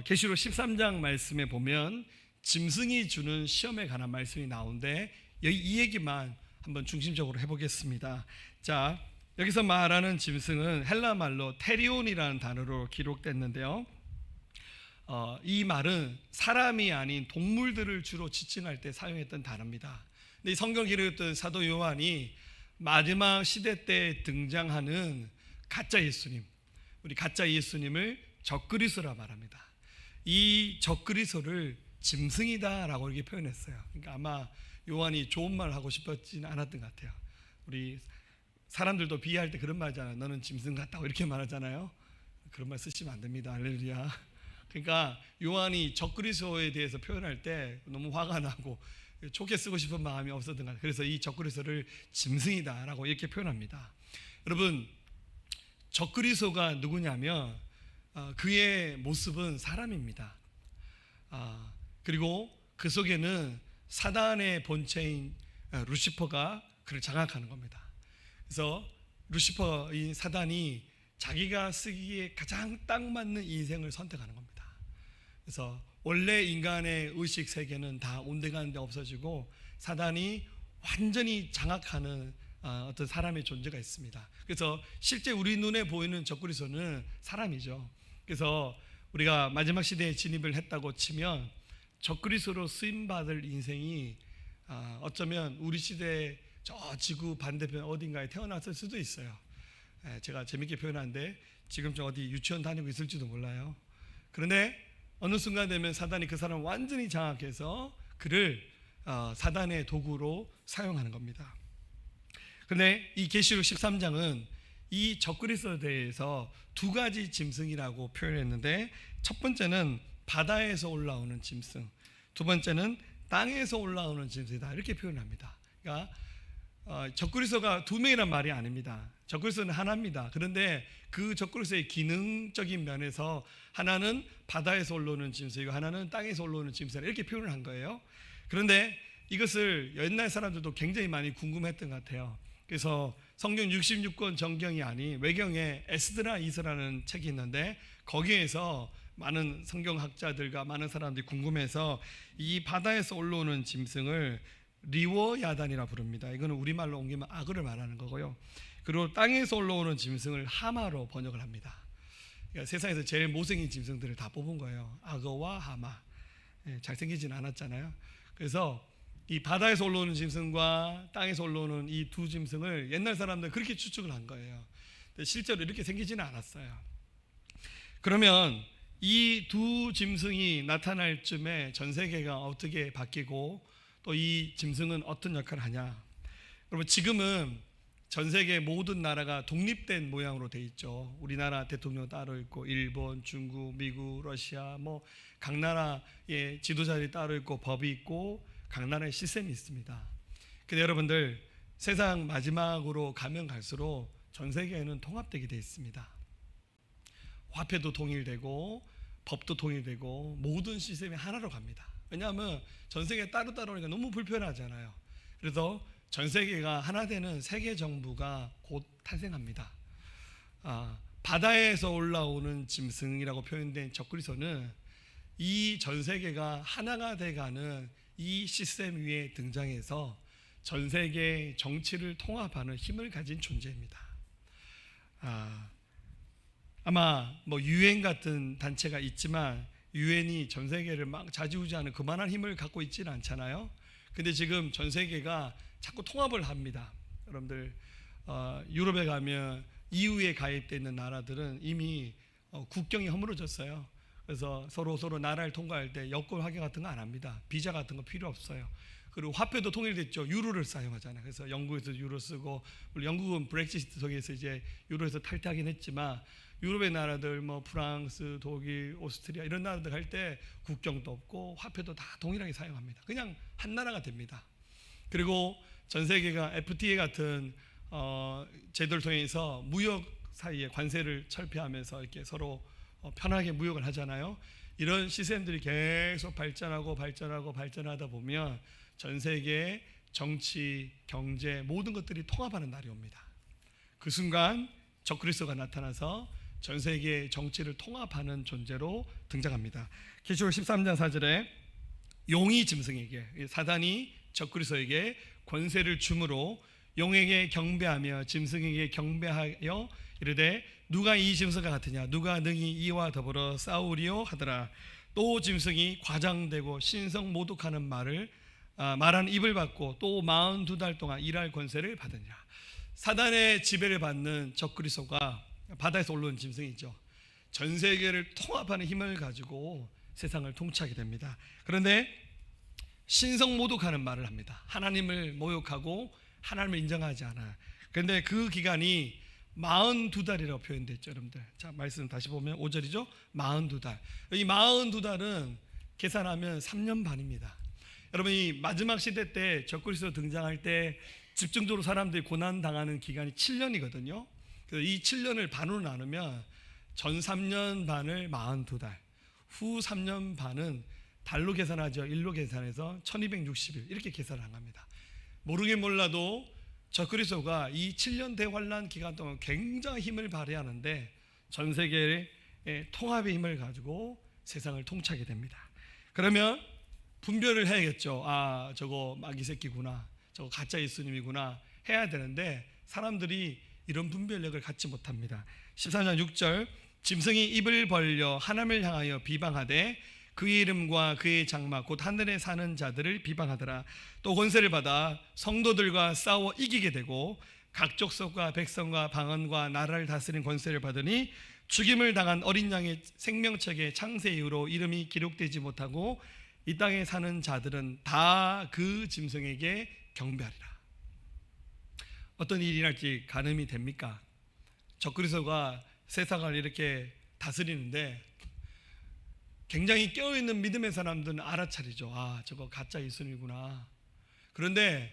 계시록 13장 말씀에 보면 짐승이 주는 시험에 관한 말씀이 나오는데 이 얘기만 한번 중심적으로 해보겠습니다. 자, 여기서 말하는 짐승은 헬라 말로 테리온이라는 단어로 기록됐는데요. 이 말은 사람이 아닌 동물들을 주로 지칭할 때 사용했던 단어입니다. 근데 이 성경 기록했던 사도 요한이 마지막 시대 때 등장하는 가짜 예수님, 우리 가짜 예수님을 적그리스도라 말합니다. 이 적그리스도를 짐승이다라고 이렇게 표현했어요. 그러니까 아마 요한이 좋은 말 하고 싶었지는 않았던 것 같아요. 우리 사람들도 비하할 때 그런 말 하잖아요. 너는 짐승 같다고 이렇게 말하잖아요. 그런 말 쓰시면 안 됩니다. 할렐루야. 그러니까 요한이 적그리스도에 대해서 표현할 때 너무 화가 나고 좋게 쓰고 싶은 마음이 없었던 것 같아요. 그래서 이 적그리스도를 짐승이다라고 이렇게 표현합니다. 여러분, 적그리스도가 누구냐면 그의 모습은 사람입니다. 그리고 그 속에는 사단의 본체인 루시퍼가 그를 장악하는 겁니다. 그래서 루시퍼, 이 사단이 자기가 쓰기에 가장 딱 맞는 인생을 선택하는 겁니다. 그래서 원래 인간의 의식 세계는 다 온데간데 없어지고 사단이 완전히 장악하는 어떤 사람의 존재가 있습니다. 그래서 실제 우리 눈에 보이는 적그리스도는 사람이죠. 그래서 우리가 마지막 시대에 진입을 했다고 치면 적그리스도로 쓰임받을 인생이 어쩌면 우리 시대의 저 지구 반대편 어딘가에 태어났을 수도 있어요. 제가 재밌게 표현하는데 지금 좀 어디 유치원 다니고 있을지도 몰라요. 그런데 어느 순간 되면 사단이 그 사람을 완전히 장악해서 그를 사단의 도구로 사용하는 겁니다. 그런데 이 계시록 13장은 이 적그리스도에 대해서 두 가지 짐승이라고 표현했는데 첫 번째는 바다에서 올라오는 짐승, 두 번째는 땅에서 올라오는 짐승이다 이렇게 표현합니다. 그러니까 적그리스도가 두 명이란 말이 아닙니다. 적그리스도는 하나입니다. 그런데 그 적그리스도의 기능적인 면에서 하나는 바다에서 올라오는 짐승이고 하나는 땅에서 올라오는 짐승이다 이렇게 표현을 한 거예요. 그런데 이것을 옛날 사람들도 굉장히 많이 궁금했던 것 같아요. 그래서 성경 66권 정경이 아닌 외경에 에스드라 이서라는 책이 있는데 거기에서 많은 성경학자들과 많은 사람들이 궁금해서 이 바다에서 올라오는 짐승을 리워야단이라 부릅니다. 이거는 우리말로 옮기면 악어를 말하는 거고요. 그리고 땅에서 올라오는 짐승을 하마로 번역을 합니다. 그러니까 세상에서 제일 못생긴 짐승들을 다 뽑은 거예요. 악어와 하마. 잘생기진 않았잖아요. 그래서 이 바다에서 올라오는 짐승과 땅에서 올라오는 이 두 짐승을 옛날 사람들 그렇게 추측을 한 거예요. 근데 실제로 이렇게 생기지는 않았어요. 그러면 이 두 짐승이 나타날 쯤에 전 세계가 어떻게 바뀌고 또 이 짐승은 어떤 역할을 하냐? 여러분, 지금은 전 세계 모든 나라가 독립된 모양으로 돼 있죠. 우리나라 대통령 따로 있고 일본, 중국, 미국, 러시아 뭐 각 나라의 지도자들이 따로 있고 법이 있고 각 나라의 시스템이 있습니다. 근데 여러분들, 세상 마지막으로 가면 갈수록 전 세계에는 통합되게 돼 있습니다. 화폐도 통일되고 법도 통일되고 모든 시스템이 하나로 갑니다. 왜냐하면 전 세계 따로따로니까 너무 불편하잖아요. 그래서 전 세계가 하나 되는 세계 정부가 곧 탄생합니다. 바다에서 올라오는 짐승이라고 표현된 적그리스도는 이 전 세계가 하나가 돼가는 이 시스템 위에 등장해서 전 세계 정치를 통합하는 힘을 가진 존재입니다. 아마 뭐 유엔 같은 단체가 있지만 유엔이 전 세계를 막 좌지우지하는 그만한 힘을 갖고 있지는 않잖아요. 근데 지금 전 세계가 자꾸 통합을 합니다. 여러분들 유럽에 가면 EU에 가입되어 있는 나라들은 이미 국경이 허물어졌어요. 그래서 서로 나라를 통과할 때 여권 확인 같은 거 안 합니다. 비자 같은 거 필요 없어요. 그리고 화폐도 통일됐죠. 유로를 사용하잖아요. 그래서 영국에서 유로 쓰고, 물론 영국은 브렉시트 속에서 이제 유로에서 탈퇴하긴 했지만 유럽의 나라들 뭐 프랑스, 독일, 오스트리아 이런 나라들 갈 때 국경도 없고 화폐도 다 동일하게 사용합니다. 그냥 한 나라가 됩니다. 그리고 전 세계가 FTA 같은 제도를 통해서 무역 사이에 관세를 철폐하면서 이렇게 서로 편하게 무역을 하잖아요. 이런 시스템들이 계속 발전하다 보면 전 세계의 정치, 경제 모든 것들이 통합하는 날이 옵니다. 그 순간 적그리스도가 나타나서 전 세계의 정치를 통합하는 존재로 등장합니다. 계시록 13장 4절에 용이 짐승에게, 사단이 적그리스도에게 권세를 주므로 용에게 경배하며 짐승에게 경배하여 이르되 누가 이 짐승과 같으냐, 누가 능히 이와 더불어 싸우리요 하더라. 또 짐승이 과장되고 신성 모독하는 말한 입을 받고 또 42달 동안 일할 권세를 받으니라. 사단의 지배를 받는 적그리스도가 바다에서 올라온 짐승이죠. 전 세계를 통합하는 힘을 가지고 세상을 통치하게 됩니다. 그런데 신성 모독하는 말을 합니다. 하나님을 모욕하고 하나님을 인정하지 않아요. 그런데 그 기간이 42달이라고 표현됐죠. 여러분들, 자 말씀 다시 보면 5절이죠. 42달. 이 42달은 계산하면 3년 반입니다. 여러분, 이 마지막 시대 때 적그리스도 등장할 때 집중적으로 사람들이 고난당하는 기간이 7년이거든요. 그래서 이 7년을 반으로 나누면 전 3년 반을 42달, 후 3년 반은 달로 계산하죠. 일로 계산해서 1260일 이렇게 계산을 한 겁니다. 모르긴 몰라도 적그리스도가 이 7년 대환란 기간 동안 굉장히 힘을 발휘하는데 전 세계의 통합의 힘을 가지고 세상을 통치하게 됩니다. 그러면 분별을 해야겠죠. 아, 저거 마귀 새끼구나, 저거 가짜 예수님이구나 해야 되는데 사람들이 이런 분별력을 갖지 못합니다. 14장 6절 짐승이 입을 벌려 하나님을 향하여 비방하되 그의 이름과 그의 장막 곧 하늘에 사는 자들을 비방하더라. 또 권세를 받아 성도들과 싸워 이기게 되고 각 족속과 백성과 방언과 나라를 다스리는 권세를 받으니 죽임을 당한 어린 양의 생명책의 창세 이후로 이름이 기록되지 못하고 이 땅에 사는 자들은 다 그 짐승에게 경배하리라. 어떤 일이 일어날지 가늠이 됩니까? 적그리스도가 세상을 이렇게 다스리는데 굉장히 깨어있는 믿음의 사람들은 알아차리죠. 아, 저거 가짜 예수님이구나. 그런데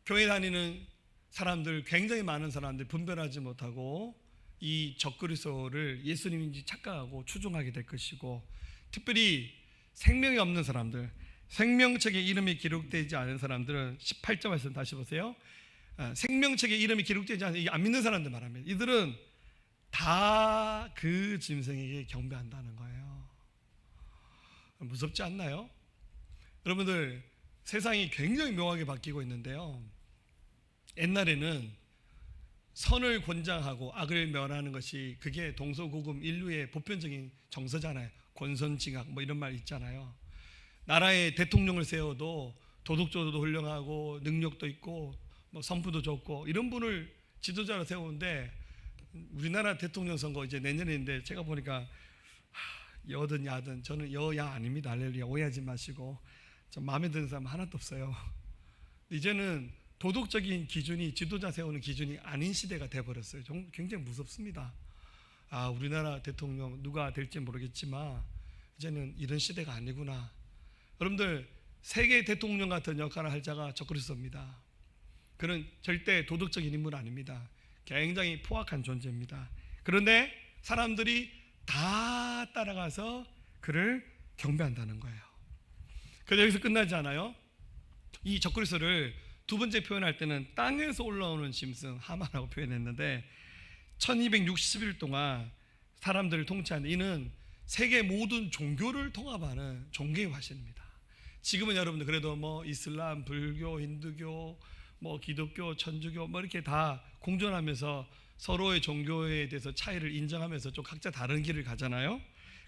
교회 다니는 사람들, 굉장히 많은 사람들이 분별하지 못하고 이 적그리스도를 예수님인지 착각하고 추종하게 될 것이고, 특별히 생명이 없는 사람들, 생명책에 이름이 기록되지 않은 사람들은 18절 말씀 다시 보세요. 생명책에 이름이 기록되지 않은, 안 믿는 사람들 말합니다. 이들은 다 그 짐승에게 경배한다는 거예요. 무섭지 않나요? 여러분들, 세상이 굉장히 묘하게 바뀌고 있는데요, 옛날에는 선을 권장하고 악을 멸하는 것이 그게 동서고금 인류의 보편적인 정서잖아요. 권선징악 뭐 이런 말 있잖아요. 나라의 대통령을 세워도 도덕적으로도 훌륭하고 능력도 있고 뭐 선부도 좋고 이런 분을 지도자로 세우는데, 우리나라 대통령 선거 이제 내년인데 제가 보니까 여든 야든 저는 여야 아닙니다. 할렐루야. 오해하지 마시고, 좀 마음에 드는 사람 하나도 없어요. 이제는 도덕적인 기준이 지도자 세우는 기준이 아닌 시대가 돼버렸어요. 굉장히 무섭습니다. 아, 우리나라 대통령 누가 될지 모르겠지만 이제는 이런 시대가 아니구나. 여러분들, 세계 대통령 같은 역할을 할 자가 적그리스도입니다. 그는 절대 도덕적인 인물 아닙니다. 굉장히 포악한 존재입니다. 그런데 사람들이 다 따라가서 그를 경배한다는 거예요. 그래서 여기서 끝나지 않아요. 이 적그리스도를 두 번째 표현할 때는 땅에서 올라오는 짐승 하마라고 표현했는데 1260일 동안 사람들을 통치하는 이는 세계 모든 종교를 통합하는 종교의 화신입니다. 지금은 여러분들 그래도 뭐 이슬람, 불교, 힌두교, 뭐 기독교, 천주교 뭐 이렇게 다 공존하면서 서로의 종교에 대해서 차이를 인정하면서 좀 각자 다른 길을 가잖아요.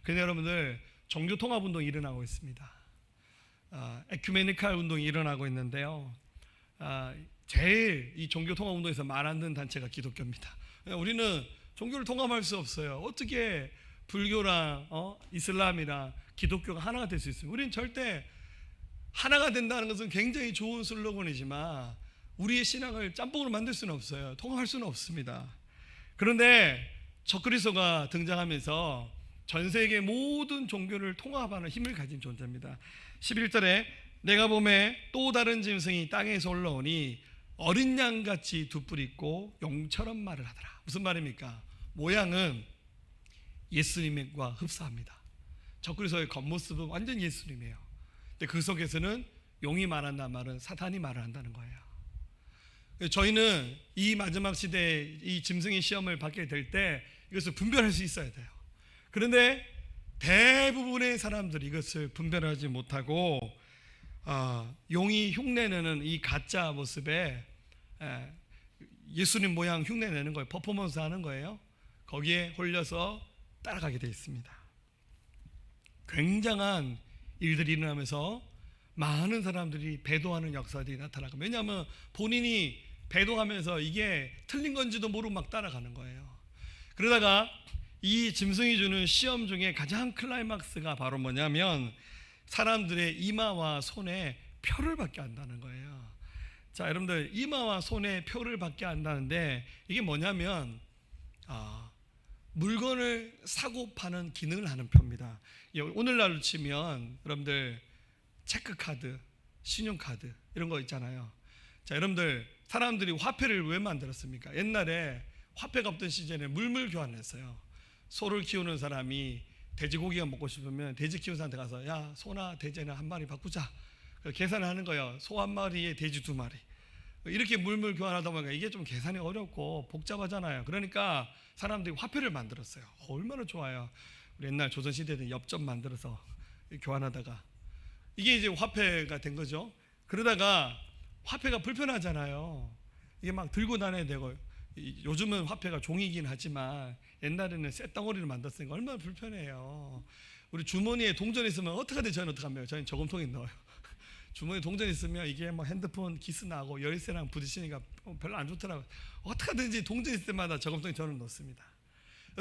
그런데 여러분들 종교 통합 운동이 일어나고 있습니다. 에큐메니칼 운동이 일어나고 있는데요. 제일 이 종교 통합 운동에서 말 안 듣는 단체가 기독교입니다. 우리는 종교를 통합할 수 없어요. 어떻게 불교랑 이슬람이랑 기독교가 하나가 될 수 있어요? 우리는 절대 하나가 된다는 것은 굉장히 좋은 슬로건이지만 우리의 신앙을 짬뽕으로 만들 수는 없어요. 통합할 수는 없습니다. 그런데 적그리스도가 등장하면서 전 세계 모든 종교를 통합하는 힘을 가진 존재입니다. 11절에 내가 보매 또 다른 짐승이 땅에서 올라오니 어린 양같이 두 뿔이 있고 용처럼 말을 하더라. 무슨 말입니까? 모양은 예수님과 흡사합니다. 적그리스도의 겉모습은 완전 예수님이에요. 근데 그 속에서는 용이 말한다는 말은 사탄이 말을 한다는 거예요. 저희는 이 마지막 시대에 이 짐승의 시험을 받게 될 때 이것을 분별할 수 있어야 돼요. 그런데 대부분의 사람들이 이것을 분별하지 못하고 용이 흉내내는 이 가짜 모습에 예수님 모양 흉내내는 거예요. 퍼포먼스 하는 거예요. 거기에 홀려서 따라가게 되어 있습니다. 굉장한 일들이 일어나면서 많은 사람들이 배도하는 역사들이 나타나고, 왜냐하면 본인이 배도하면서 이게 틀린 건지도 모르고 막 따라가는 거예요. 그러다가 이 짐승이 주는 시험 중에 가장 클라이막스가 바로 뭐냐면 사람들의 이마와 손에 표를 받게 한다는 거예요. 자, 여러분들 이마와 손에 표를 받게 한다는데 이게 뭐냐면 물건을 사고 파는 기능을 하는 표입니다. 오늘날로 치면 여러분들 체크카드, 신용카드 이런 거 있잖아요. 자, 여러분들 사람들이 화폐를 왜 만들었습니까? 옛날에 화폐가 없던 시절에 물물 교환했어요. 소를 키우는 사람이 돼지고기가 먹고 싶으면 돼지 키우는 사람한테 가서 야, 소나 돼지나 한 마리 바꾸자. 계산을 하는 거예요. 소 한 마리에 돼지 두 마리. 이렇게 물물 교환하다 보니까 이게 좀 계산이 어렵고 복잡하잖아요. 그러니까 사람들이 화폐를 만들었어요. 얼마나 좋아요. 우리 옛날 조선시대에 엽전 만들어서 교환하다가 이게 이제 화폐가 된 거죠. 그러다가 화폐가 불편하잖아요. 이게 막 들고 다녀야 되고, 요즘은 화폐가 종이긴 하지만 옛날에는 쇳덩어리를 만들었으니까 얼마나 불편해요. 우리 주머니에 동전 있으면 어떡하든 저는 어떡합니까? 저는 저금통에 넣어요. 주머니에 동전 있으면 이게 뭐 핸드폰 기스 나고 열쇠랑 부딪히니까 별로 안 좋더라고요. 어떡하든지 동전 있을 때마다 저금통에 저는 넣습니다.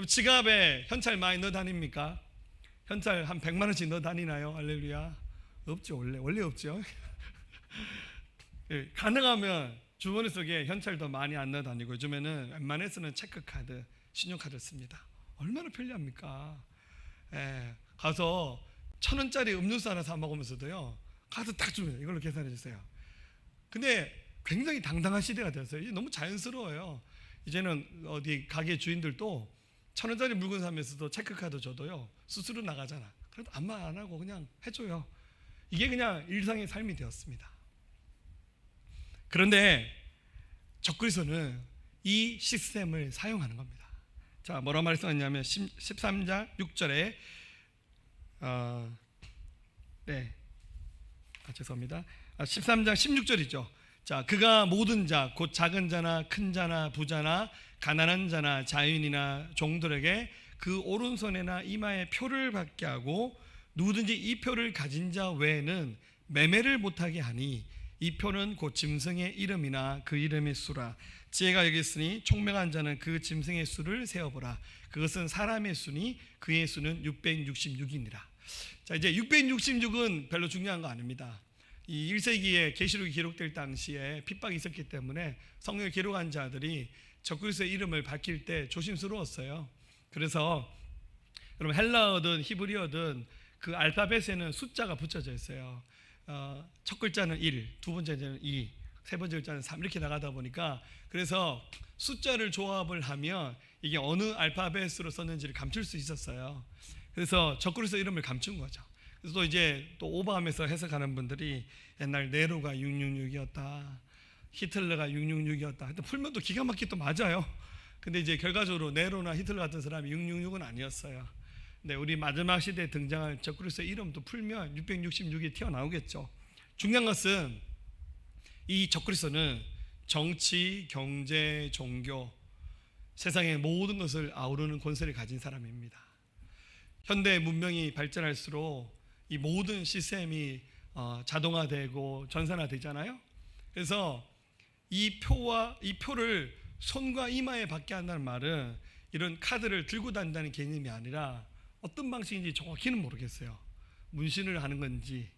지갑에 현찰 많이 넣어 다닙니까? 현찰 한 100만 원씩 넣어 다니나요? 할렐루야. 없죠. 원래 없죠. 가능하면 주머니 속에 현찰 더 많이 안 넣어 다니고, 요즘에는 웬만해서는 체크카드, 신용카드를 씁니다. 얼마나 편리합니까? 가서 1,000원짜리 음료수 하나 사 먹으면서도요, 가서 딱 주면 이걸로 계산해 주세요. 근데 굉장히 당당한 시대가 되었어요. 이제 너무 자연스러워요. 이제는 어디 가게 주인들도 1,000원짜리 물건 사면서도 체크카드 줘도요, 스스로 나가잖아. 그래도 아무 말 안 하고 그냥 해줘요. 이게 그냥 일상의 삶이 되었습니다. 그런데 적그리스도는 이 시스템을 사용하는 겁니다. 자, 뭐라 말씀하냐면 13장 6절에 죄송합니다. 13장 16절이죠. 자, 그가 모든 자, 곧 작은 자나 큰 자나 부자나 가난한 자나 자유인이나 종들에게 그 오른손에나 이마에 표를 받게 하고, 누구든지 이 표를 가진 자 외에는 매매를 못하게 하니 이 표는 곧 짐승의 이름이나 그 이름의 수라. 지혜가 여기 있으니 총명한 자는 그 짐승의 수를 세어보라. 그것은 사람의 수니 그의 수는 666이니라. 자, 이제 666은 별로 중요한 거 아닙니다. 이 1세기에 계시록이 기록될 당시에 핍박이 있었기 때문에 성경을 기록한 자들이 적그리스도의 이름을 밝힐 때 조심스러웠어요. 그래서 여러분 헬라어든 히브리어든 그 알파벳에는 숫자가 붙여져 있어요. 첫 글자는 1, 두 번째는 2, 세 번째 글자는 3 이렇게 나가다 보니까 그래서 숫자를 조합을 하면 이게 어느 알파벳으로 썼는지를 감출 수 있었어요. 그래서 적그리스도 이름을 감춘 거죠. 그래서 또 이제 또 오버하면서 해석하는 분들이 옛날 네로가 666이었다, 히틀러가 666이었다. 하여튼 풀면 또 기가 막히게 또 맞아요. 근데 이제 결과적으로 네로나 히틀러 같은 사람이 666은 아니었어요. 근데 우리 마지막 시대에 등장할 적그리스도 이름도 풀면 666이 튀어나오겠죠. 중요한 것은 이 적그리스도는 정치, 경제, 종교, 세상의 모든 것을 아우르는 권세를 가진 사람입니다. 현대 문명이 발전할수록 이 모든 시스템이 자동화되고 전산화되잖아요. 그래서 이 표를 손과 이마에 받게 한다는 말은 이런 카드를 들고 다닌다는 개념이 아니라 어떤 방식인지 정확히는 모르겠어요. 문신을 하는 건지,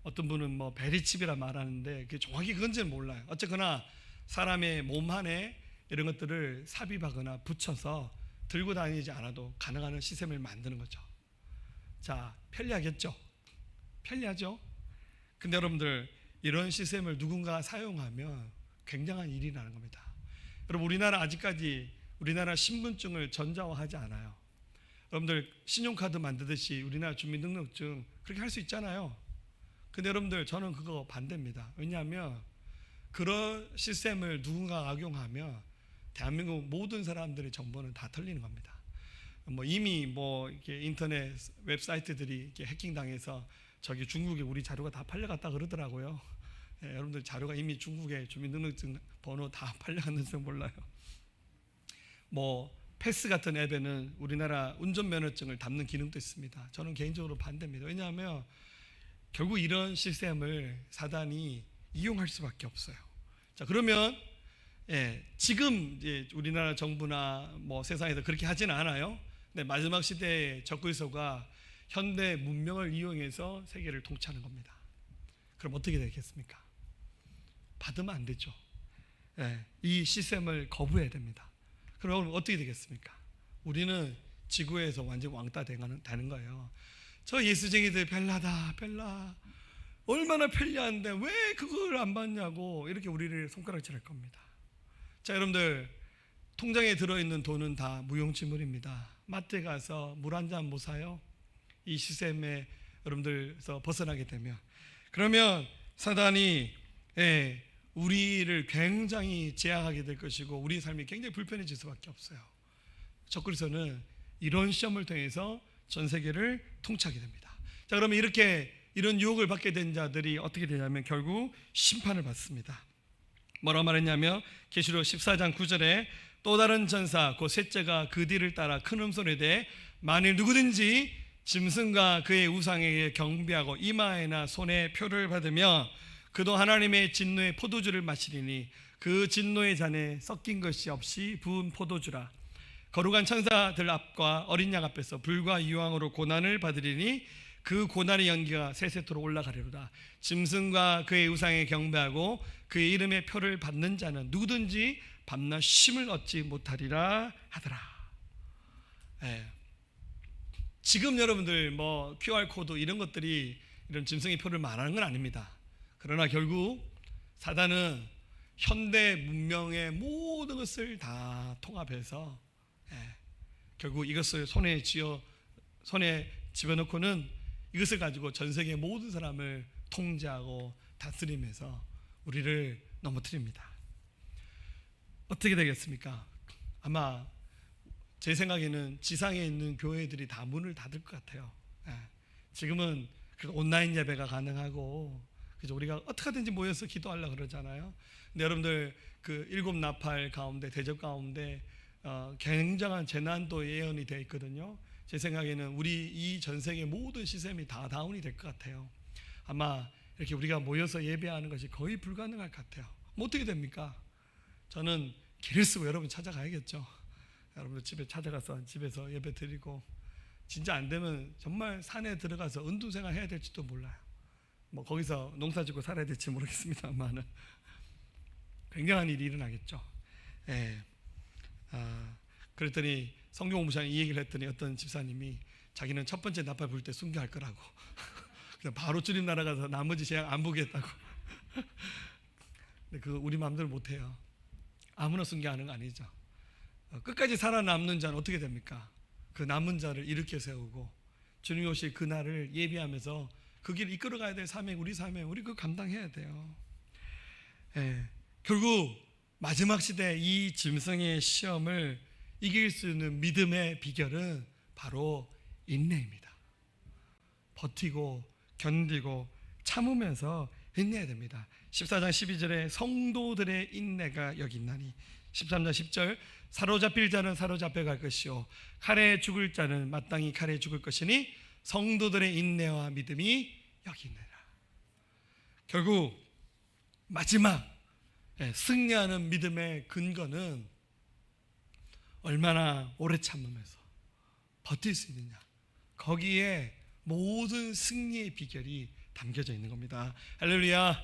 어떤 분은 뭐 베리칩이라 말하는데 그게 정확히 그건지는 몰라요. 어쨌거나 사람의 몸 안에 이런 것들을 삽입하거나 붙여서 들고 다니지 않아도 가능한 시스템을 만드는 거죠. 자, 편리하겠죠? 편리하죠? 근데 여러분들, 이런 시스템을 누군가 사용하면 굉장한 일이 나는 겁니다. 여러분, 우리나라 아직까지 우리나라 신분증을 전자화하지 않아요. 여러분들 신용카드 만드듯이 우리나라 주민등록증 그렇게 할 수 있잖아요. 근데 여러분들, 저는 그거 반대입니다. 왜냐하면 그런 시스템을 누군가 악용하면 대한민국 모든 사람들의 정보는 다 털리는 겁니다. 뭐 이미 뭐 이렇게 인터넷 웹사이트들이 이렇게 해킹당해서 저기 중국에 우리 자료가 다 팔려갔다 그러더라고요. 여러분들 자료가 이미 중국에 주민등록증 번호 다 팔려갔는지 몰라요. 뭐 패스 같은 앱에는 우리나라 운전면허증을 담는 기능도 있습니다. 저는 개인적으로 반대입니다. 왜냐하면 결국 이런 시스템을 사단이 이용할 수밖에 없어요. 자, 그러면 지금 이제 우리나라 정부나 뭐 세상에서 그렇게 하지는 않아요. 근데 마지막 시대에 적그리스도가 현대 문명을 이용해서 세계를 통치하는 겁니다. 그럼 어떻게 되겠습니까? 받으면 안 되죠. 이 시스템을 거부해야 됩니다. 그럼 어떻게 되겠습니까? 우리는 지구에서 완전 왕따 되는 거예요. 저 예수쟁이들 벨라다, 벨라. 얼마나 편리한데 왜 그걸 안 받냐고 이렇게 우리를 손가락질할 겁니다. 자, 여러분들, 통장에 들어있는 돈은 다 무용지물입니다. 마트에 가서 물 한 잔 못 사요? 이 시스템에 여러분들에서 벗어나게 되면. 그러면 사단이 우리를 굉장히 제약하게 될 것이고 우리 삶이 굉장히 불편해질 수밖에 없어요. 적그리스도는 이런 시험을 통해서 전 세계를 통치하게 됩니다. 자, 그러면 이런 유혹을 받게 된 자들이 어떻게 되냐면 결국 심판을 받습니다. 뭐라고 말했냐면 계시록 14장 9절에 또 다른 전사 곧 셋째가 그 뒤를 따라 큰 음소리에 대해 만일 누구든지 짐승과 그의 우상에게 경배하고 이마에나 손에 표를 받으며 그도 하나님의 진노의 포도주를 마시리니 그 진노의 잔에 섞인 것이 없이 부은 포도주라. 거룩한 천사들 앞과 어린 양 앞에서 불과 유황으로 고난을 받으리니 그 고난의 연기가 세세토록 올라가리로다. 짐승과 그의 우상에 경배하고 그의 이름의 표를 받는 자는 누구든지 밤낮 쉼을 얻지 못하리라 하더라. 지금 여러분들 뭐 QR코드 이런 것들이 이런 짐승의 표를 말하는 건 아닙니다. 그러나 결국 사단은 현대 문명의 모든 것을 다 통합해서 결국 이것을 손에 집어넣고는 이것을 가지고 전 세계 모든 사람을 통제하고 다스리면서 우리를 넘어뜨립니다. 어떻게 되겠습니까? 아마 제 생각에는 지상에 있는 교회들이 다 문을 닫을 것 같아요. 지금은 온라인 예배가 가능하고 그래서 우리가 어떻게 하든지 모여서 기도하려고 그러잖아요. 근데 여러분들 그 7 나팔 가운데 대접 가운데 굉장한 재난도 예언이 되어 있거든요. 제 생각에는 우리 이 전 세계 모든 시스템이 다 다운이 될 것 같아요. 아마 이렇게 우리가 모여서 예배하는 것이 거의 불가능할 것 같아요. 뭐 어떻게 됩니까? 저는 길을 쓰고 여러분 찾아가야겠죠. 여러분 집에 찾아가서 집에서 예배 드리고 진짜 안 되면 정말 산에 들어가서 은둔생활 해야 될지도 몰라요. 뭐 거기서 농사짓고 살아야 될지 모르겠습니다만은 굉장한 일이 일어나겠죠. 그랬더니 성경 공부장이 이 얘기를 했더니 어떤 집사님이 자기는 첫 번째 나팔 불 때 순교할 거라고 그냥 바로 주님 나라 가서 나머지 재앙 안 보겠다고. 그 우리 마음대로 못해요. 아무나 순교하는 거 아니죠. 끝까지 살아남는 자는 어떻게 됩니까? 그 남은 자를 일으켜 세우고 주님 오실 그날을 예비하면서 그 길을 이끌어가야 될 사명, 우리 그거 감당해야 돼요. 결국 마지막 시대 이 짐승의 시험을 이길 수 있는 믿음의 비결은 바로 인내입니다. 버티고 견디고 참으면서 인내해야 됩니다. 14장 12절에 성도들의 인내가 여기 있나니, 13장 10절 사로잡힐 자는 사로잡혀 갈 것이요 칼에 죽을 자는 마땅히 칼에 죽을 것이니 성도들의 인내와 믿음이 여기 있느라. 결국 마지막 승리하는 믿음의 근거는 얼마나 오래 참으면서 버틸 수 있느냐, 거기에 모든 승리의 비결이 담겨져 있는 겁니다. 할렐루야.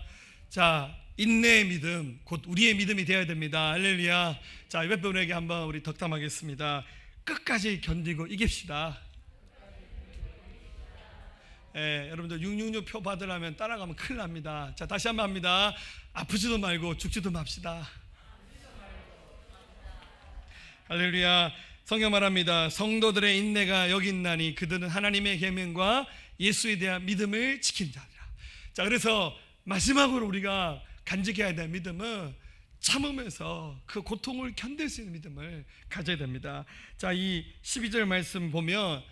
자, 인내의 믿음, 곧 우리의 믿음이 되어야 됩니다. 할렐루야. 자, 옆에 분에게 한번 우리 덕담하겠습니다. 끝까지 견디고 이깁시다. 여러분들 666 표 받으려면 따라가면 큰일 납니다. 자, 다시 한번 합니다. 아프지도 말고 죽지도 맙시다. 할렐루야. 성경 말합니다. 성도들의 인내가 여기 있나니 그들은 하나님의 계명과 예수에 대한 믿음을 지키는 자들이라. 자, 그래서 마지막으로 우리가 간직해야 될 믿음은 참으면서 그 고통을 견딜 수 있는 믿음을 가져야 됩니다. 자, 이 12절 말씀 보면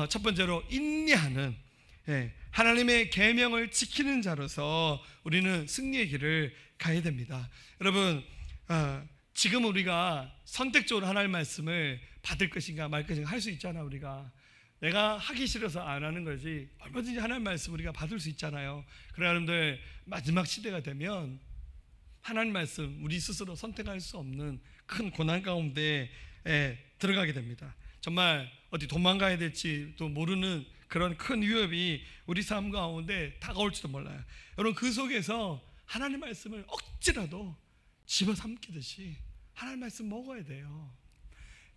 첫 번째로 인내하는, 하나님의 계명을 지키는 자로서 우리는 승리의 길을 가야 됩니다. 여러분, 지금 우리가 선택적으로 하나님의 말씀을 받을 것인가 말 것인가 할 수 있잖아. 우리가 내가 하기 싫어서 안 하는 거지 얼마든지 하나님의 말씀 우리가 받을 수 있잖아요. 그러나 여러분들 마지막 시대가 되면 하나님 말씀 우리 스스로 선택할 수 없는 큰 고난 가운데 들어가게 됩니다. 정말 어디 도망가야 될지 또 모르는 그런 큰 위협이 우리 삶 가운데 다가올지도 몰라요. 여러분, 그 속에서 하나님 말씀을 억지라도 집어삼키듯이 하나님 말씀 먹어야 돼요.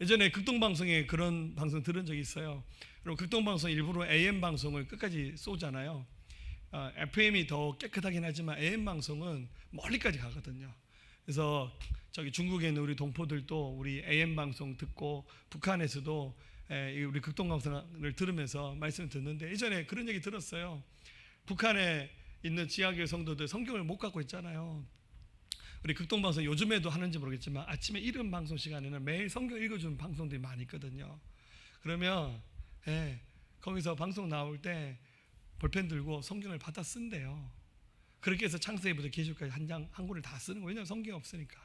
예전에 극동방송에 그런 방송 들은 적이 있어요. 그리고 극동방송 일부러 AM 방송을 끝까지 쏘잖아요. FM이 더 깨끗하긴 하지만 AM 방송은 멀리까지 가거든요. 그래서 저기 중국에 있는 우리 동포들도 우리 AM 방송 듣고 북한에서도 우리 극동방송을 들으면서 말씀을 듣는데, 예전에 그런 얘기 들었어요. 북한에 있는 지하교회 성도들 성경을 못 갖고 있잖아요. 우리 극동방송 요즘에도 하는지 모르겠지만 아침에 이른 방송 시간에는 매일 성경 읽어주는 방송들이 많이 있거든요. 그러면 거기서 방송 나올 때 볼펜 들고 성경을 받아 쓴대요. 그렇게 해서 창세기부터 계시록까지 한 권을 다 쓰는 거예요. 왜냐하면 성경이 없으니까.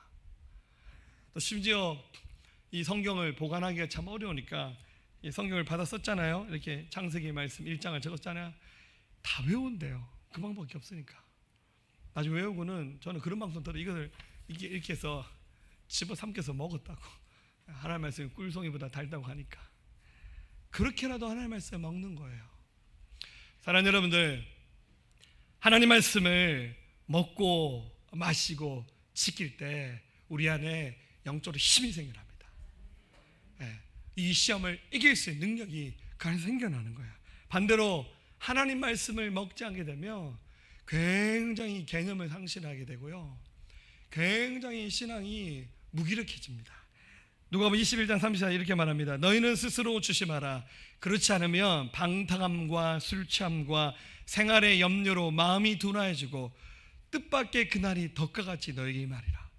또 심지어 이 성경을 보관하기가 참 어려우니까 이 성경을 받아 썼잖아요. 이렇게 창세기 말씀 1장을 적었잖아요. 다 외운대요. 그 방법밖에 없으니까. 나중에 외우고는 저는 그런 방송 들어 이것을 이렇게 해서 집어삼켜서 먹었다고. 하나님 말씀이 꿀송이보다 달다고 하니까. 그렇게라도 하나님 말씀을 먹는 거예요. 사랑하는 여러분들, 하나님 말씀을 먹고 마시고 지킬 때 우리 안에 영적으로 힘이 생겨납니다. 이 시험을 이길 수 있는 능력이 그 안에서 생겨나는 거예요. 반대로 하나님 말씀을 먹지 않게 되면 굉장히 개념을 상실하게 되고요, 굉장히 신앙이 무기력해집니다. 누가복음 21장 30절 이렇게 말합니다. 너희는 스스로 조심하라. 그렇지 않으면 방탕함과 술 취함과 생활의 염려로 마음이 둔화해지고 뜻밖의 그날이 덕과 같이 너희에게 말이라.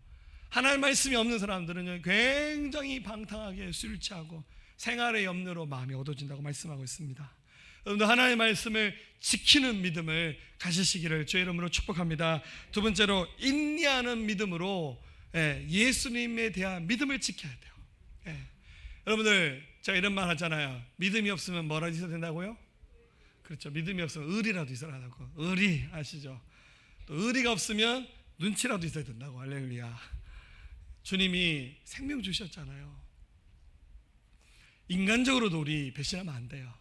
하나님 말씀이 없는 사람들은 굉장히 방탕하게 술 취하고 생활의 염려로 마음이 어두워진다고 말씀하고 있습니다. 여러분들, 하나님의 말씀을 지키는 믿음을 가지시기를 주의 이름으로 축복합니다. 두 번째로 인내하는 믿음으로 예수님에 대한 믿음을 지켜야 돼요. 여러분들, 제가 이런 말 하잖아요. 믿음이 없으면 뭐라도 있어야 된다고요? 그렇죠. 믿음이 없으면 의리라도 있어야 한다고. 의리 아시죠? 또 의리가 없으면 눈치라도 있어야 된다고. 할렐루야. 주님이 생명 주셨잖아요. 인간적으로도 우리 배신하면 안 돼요.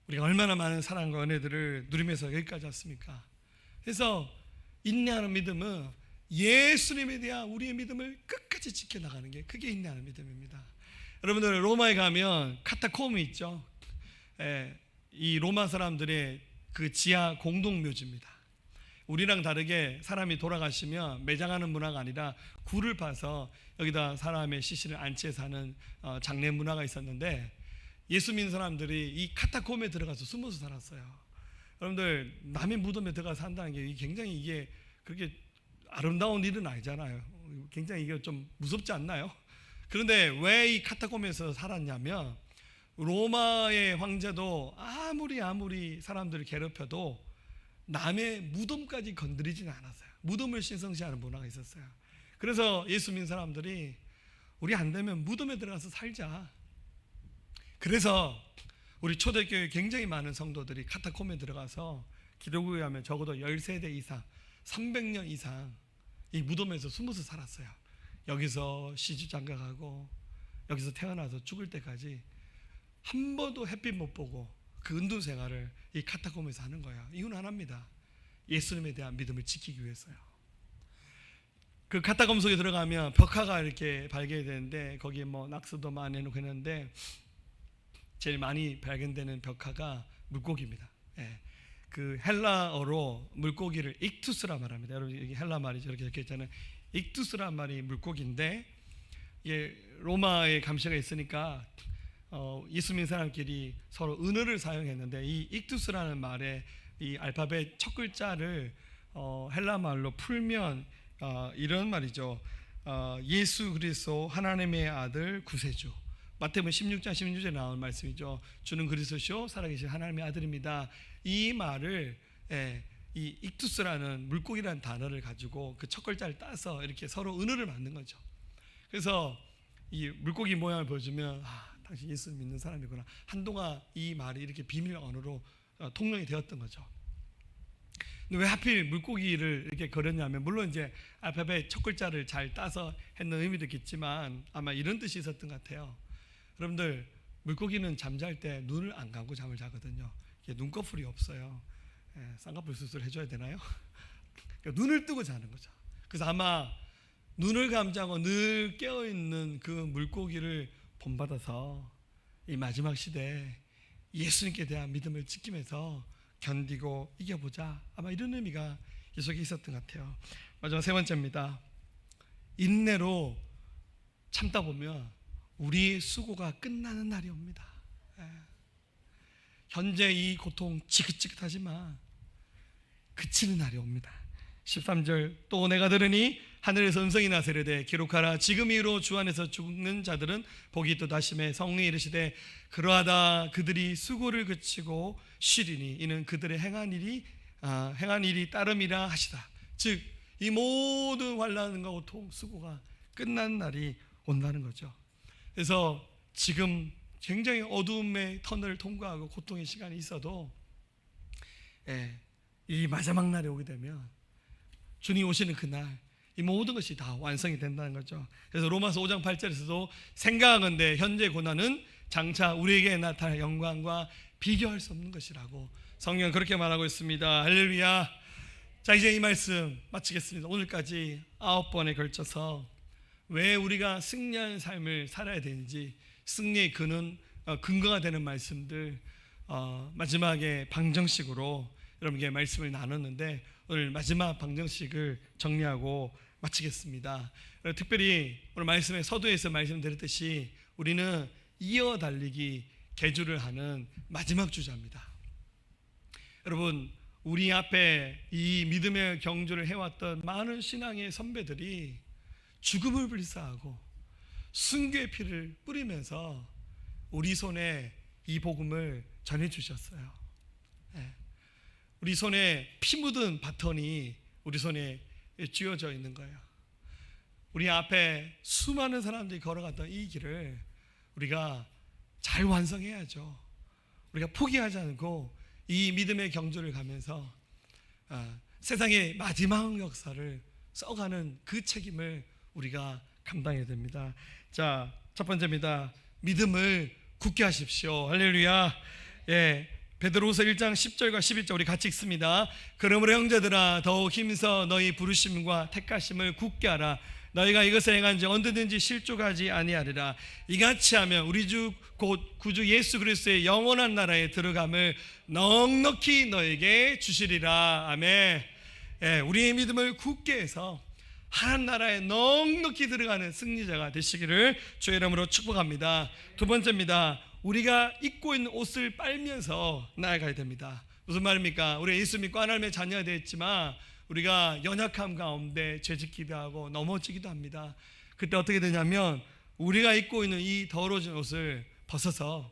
우리가 얼마나 많은 사랑과 은혜들을 누리면서 여기까지 왔습니까? 그래서 인내하는 믿음은 예수님에 대한 우리의 믿음을 끝까지 지켜나가는 게, 그게 인내하는 믿음입니다. 여러분들, 로마에 가면 카타콤이 있죠. 이 로마 사람들의 그 지하 공동묘지입니다. 우리랑 다르게 사람이 돌아가시면 매장하는 문화가 아니라 굴을 파서 여기다 사람의 시신을 안치해서 하는 장례 문화가 있었는데, 예수 믿는 사람들이 이 카타콤에 들어가서 숨어서 살았어요. 여러분들, 남의 무덤에 들어가서 산다는 게 굉장히 이게 그렇게 아름다운 일은 아니잖아요. 굉장히 이게 좀 무섭지 않나요? 그런데 왜 이 카타콤에서 살았냐면, 로마의 황제도 아무리 사람들을 괴롭혀도 남의 무덤까지 건드리지는 않았어요. 무덤을 신성시하는 문화가 있었어요. 그래서 예수 믿는 사람들이 우리 안 되면 무덤에 들어가서 살자. 그래서 우리 초대교회 굉장히 많은 성도들이 카타콤에 들어가서 기록에 의하면 적어도 10세대 이상, 300년 이상 이 무덤에서 숨어서 살았어요. 여기서 시주장가가고 여기서 태어나서 죽을 때까지 한 번도 햇빛 못 보고 그 은둔 생활을 이 카타콤에서 하는 거예요. 이유는 하나입니다. 예수님에 대한 믿음을 지키기 위해서요. 그 카타콤 속에 들어가면 벽화가 이렇게 발견이 되는데, 거기에 뭐 낙서도 많이 해놓고 했는데 제일 많이 발견되는 벽화가 물고기입니다. 예. 그 헬라어로 물고기를 익투스라 말합니다. 여러분, 이게 헬라 말이죠. 이렇게 적혀 있잖아요. 익투스란 말이 물고기인데, 이게 로마의 감시가 있으니까 예수 믿는 사람끼리 서로 은어를 사용했는데, 이 익투스라는 말에 이 알파벳 첫 글자를 헬라 말로 풀면 이런 말이죠. 예수 그리스도 하나님의 아들 구세주. 마태복음 16장 16절에 나온 말씀이죠. 주는 그리스도시요 살아계신 하나님의 아들입니다. 이 말을 이 익투스라는 물고기라는 단어를 가지고 그 첫 글자를 따서 이렇게 서로 은어를 만든 거죠. 그래서 이 물고기 모양을 보여주면 당신 예수 믿는 사람이구나. 한동안 이 말이 이렇게 비밀 언어로 통용이 되었던 거죠. 근데 왜 하필 물고기를 이렇게 그렸냐면, 물론 이제 알파벳 첫 글자를 잘 따서 했는 의미도 있겠지만 아마 이런 뜻이 있었던 것 같아요. 여러분들, 물고기는 잠잘 때 눈을 안 감고 잠을 자거든요. 눈꺼풀이 없어요. 쌍꺼풀 수술 해줘야 되나요? 그러니까 눈을 뜨고 자는 거죠. 그래서 아마 눈을 감자고 늘 깨어있는 그 물고기를 본받아서 이 마지막 시대에 예수님께 대한 믿음을 지키면서 견디고 이겨보자, 아마 이런 의미가 이 속에 있었던 것 같아요. 마지막 세 번째입니다. 인내로 참다 보면 우리의 수고가 끝나는 날이 옵니다. 현재 이 고통 지긋지긋하지만 그치는 날이 옵니다. 13절, 또 내가 들으니 하늘에서 음성이 나서 이르되 기록하라. 지금 이후로 주 안에서 죽는 자들은 복이 있도다 하시매 성령이 이르시되 그러하다 그들이 수고를 그치고 쉬리니 이는 그들의 행한 일이 따름이라 하시다. 즉 이 모든 환난과 고통, 수고가 끝난 날이 온다는 거죠. 그래서 지금 굉장히 어두움의 터널을 통과하고 고통의 시간이 있어도 이 마지막 날에 오게 되면 주님 오시는 그날 이 모든 것이 다 완성이 된다는 거죠. 그래서 로마서 5장 8절에서도 생각하건대 현재 고난은 장차 우리에게 나타날 영광과 비교할 수 없는 것이라고 성경은 그렇게 말하고 있습니다. 할렐루야. 자, 이제 이 말씀 마치겠습니다. 오늘까지 9번에 걸쳐서 왜 우리가 승리하는 삶을 살아야 되는지, 승리의 근거가 되는 말씀들 마지막에 방정식으로 여러분께 말씀을 나눴는데, 오늘 마지막 방정식을 정리하고 마치겠습니다. 특별히 오늘 말씀에 서두에서 말씀드렸듯이 우리는 이어 달리기 계주를 하는 마지막 주자입니다. 여러분, 우리 앞에 이 믿음의 경주를 해왔던 많은 신앙의 선배들이 죽음을 불사하고 순교의 피를 뿌리면서 우리 손에 이 복음을 전해주셨어요. 우리 손에 피 묻은 바톤이 우리 손에 쥐어져 있는 거예요. 우리 앞에 수많은 사람들이 걸어갔던 이 길을 우리가 잘 완성해야죠. 우리가 포기하지 않고 이 믿음의 경주를 가면서 세상의 마지막 역사를 써가는 그 책임을 우리가 감당해야 됩니다. 자, 첫 번째입니다. 믿음을 굳게 하십시오. 할렐루야. 베드로후서 1장 10절과 11절 우리 같이 읽습니다. 그러므로 형제들아 더욱 힘써 너희 부르심과 택하심을 굳게 하라. 너희가 이것을 행한지 언제든지 실족하지 아니하리라. 이같이 하면 우리 주 곧 구주 예수 그리스도의 영원한 나라에 들어감을 넉넉히 너에게 주시리라. 아멘. 우리의 믿음을 굳게 해서 하나님 나라에 넉넉히 들어가는 승리자가 되시기를 주의 이름으로 축복합니다. 두 번째입니다. 우리가 입고 있는 옷을 빨면서 나아가야 됩니다. 무슨 말입니까? 우리 예수 믿고 하나님의 자녀가 되었지만 우리가 연약함 가운데 죄짓기도 하고 넘어지기도 합니다. 그때 어떻게 되냐면 우리가 입고 있는 이 더러워진 옷을 벗어서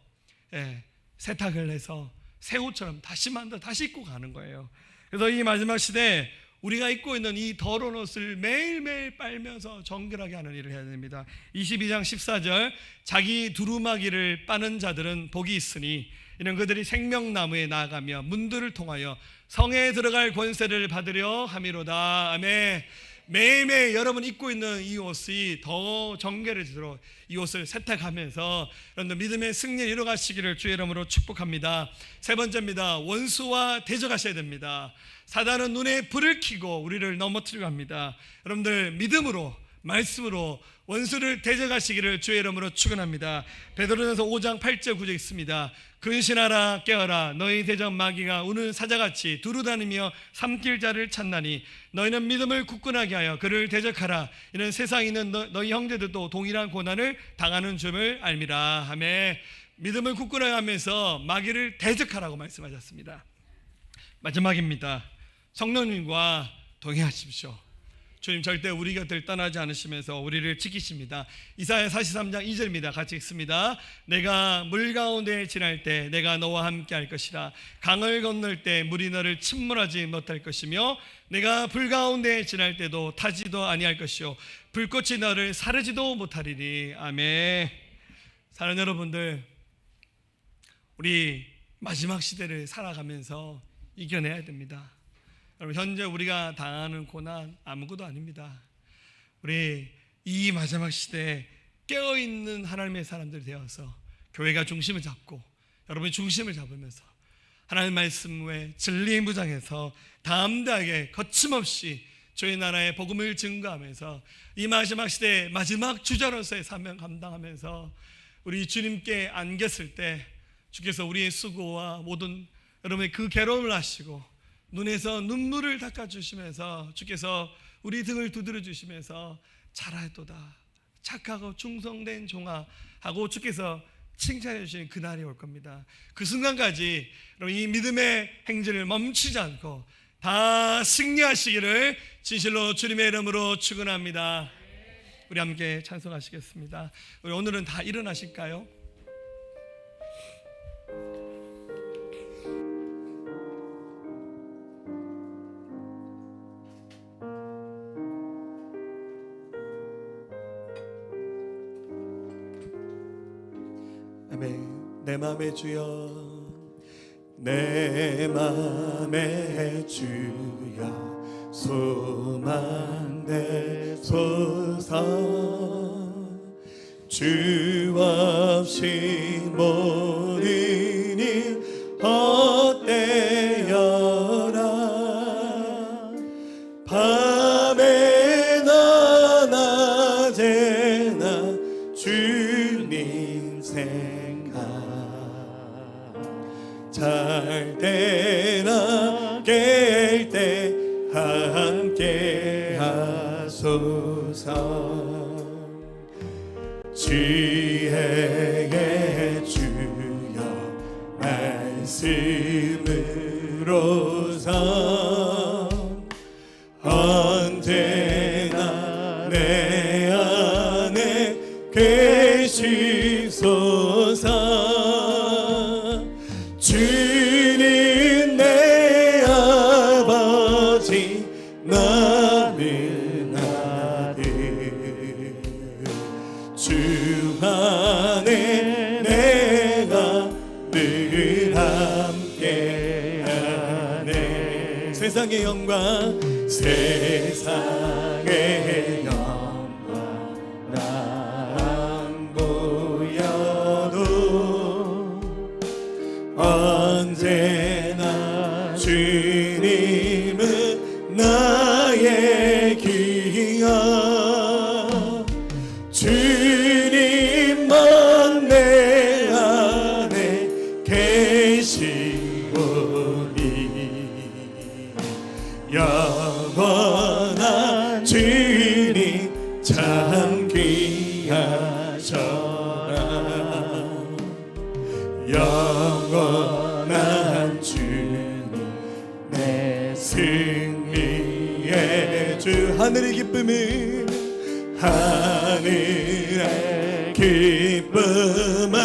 세탁을 해서 새 옷처럼 다시 만들어 다시 입고 가는 거예요. 그래서 이 마지막 시대에 우리가 입고 있는 이 더러운 옷을 매일매일 빨면서 정결하게 하는 일을 해야 됩니다. 22장 14절 자기 두루마기를 빠는 자들은 복이 있으니 이는 그들이 생명나무에 나아가며 문들을 통하여 성에 들어갈 권세를 받으려 함이로다. 아멘. 매일매일 여러분 입고 있는 이 옷이 더 정결해지도록 이 옷을 세탁하면서 여러분들 믿음의 승리를 이뤄가시기를 주의 이름으로 축복합니다. 세 번째입니다. 원수와 대적하셔야 됩니다. 사단은 눈에 불을 켜고 우리를 넘어뜨리려 합니다. 여러분들 믿음으로 말씀으로 원수를 대적하시기를 주의 이름으로 축원합니다. 베드로전서 5장 8절 9절 있습니다. 근신하라 깨어라 너희 대적 마귀가 우는 사자같이 두루다니며 삼킬 자를 찾나니 너희는 믿음을 굳건하게 하여 그를 대적하라. 이는 세상에 있는 너희 형제들도 동일한 고난을 당하는 줄을 알미라. 아멘. 믿음을 굳건하게 하면서 마귀를 대적하라고 말씀하셨습니다. 마지막입니다. 성령님과 동행하십시오. 주님 절대 우리 곁을 떠나지 않으시면서 우리를 지키십니다. 이사야 43장 2절입니다. 같이 읽습니다. 내가 물 가운데 지날 때 내가 너와 함께 할 것이라. 강을 건널 때 물이 너를 침몰하지 못할 것이며 내가 불 가운데 지날 때도 타지도 아니할 것이요 불꽃이 너를 사르지도 못하리니. 아멘. 사랑하는 여러분들, 우리 마지막 시대를 살아가면서 이겨내야 됩니다. 여러분, 현재 우리가 당하는 고난 아무것도 아닙니다. 우리 이 마지막 시대에 깨어있는 하나님의 사람들이 되어서 교회가 중심을 잡고 여러분이 중심을 잡으면서 하나님의 말씀 외에 진리의 무장해서 담대하게 거침없이 저희 나라의 복음을 증거하면서 이 마지막 시대의 마지막 주자로서의 사명 감당하면서 우리 주님께 안겼을 때 주께서 우리의 수고와 모든 여러분의 그 괴로움을 아시고 눈에서 눈물을 닦아주시면서 주께서 우리 등을 두드려 주시면서 잘하였도다 착하고 충성된 종아 하고 주께서 칭찬해 주시는 그날이 올 겁니다. 그 순간까지 이 믿음의 행진을 멈추지 않고 다 승리하시기를 진실로 주님의 이름으로 축원합니다. 우리 함께 찬송하시겠습니다. 우리 오늘은 다 일어나실까요? 내 맘의 주여 내 맘의 주여 소망 되소서 주 없이 모든 일 헛되어라 밤에나 낮에나 주님 생각 잘 때나 깰 때 함께 하소서 지혜의 주여 말씀으로서 언제나 내 안에 계시소서 주님 내 아버지 나는 아들 주 안에 내가 늘 함께하네 세상의 영광 세상의 영광 난 보여도 언제나 주님은 나의 귀하 주님만 내 안에 계시오니 참 귀하셔라. 영원한 주님 내 승리의 주. 하늘의 기쁨을 하늘의 기쁨을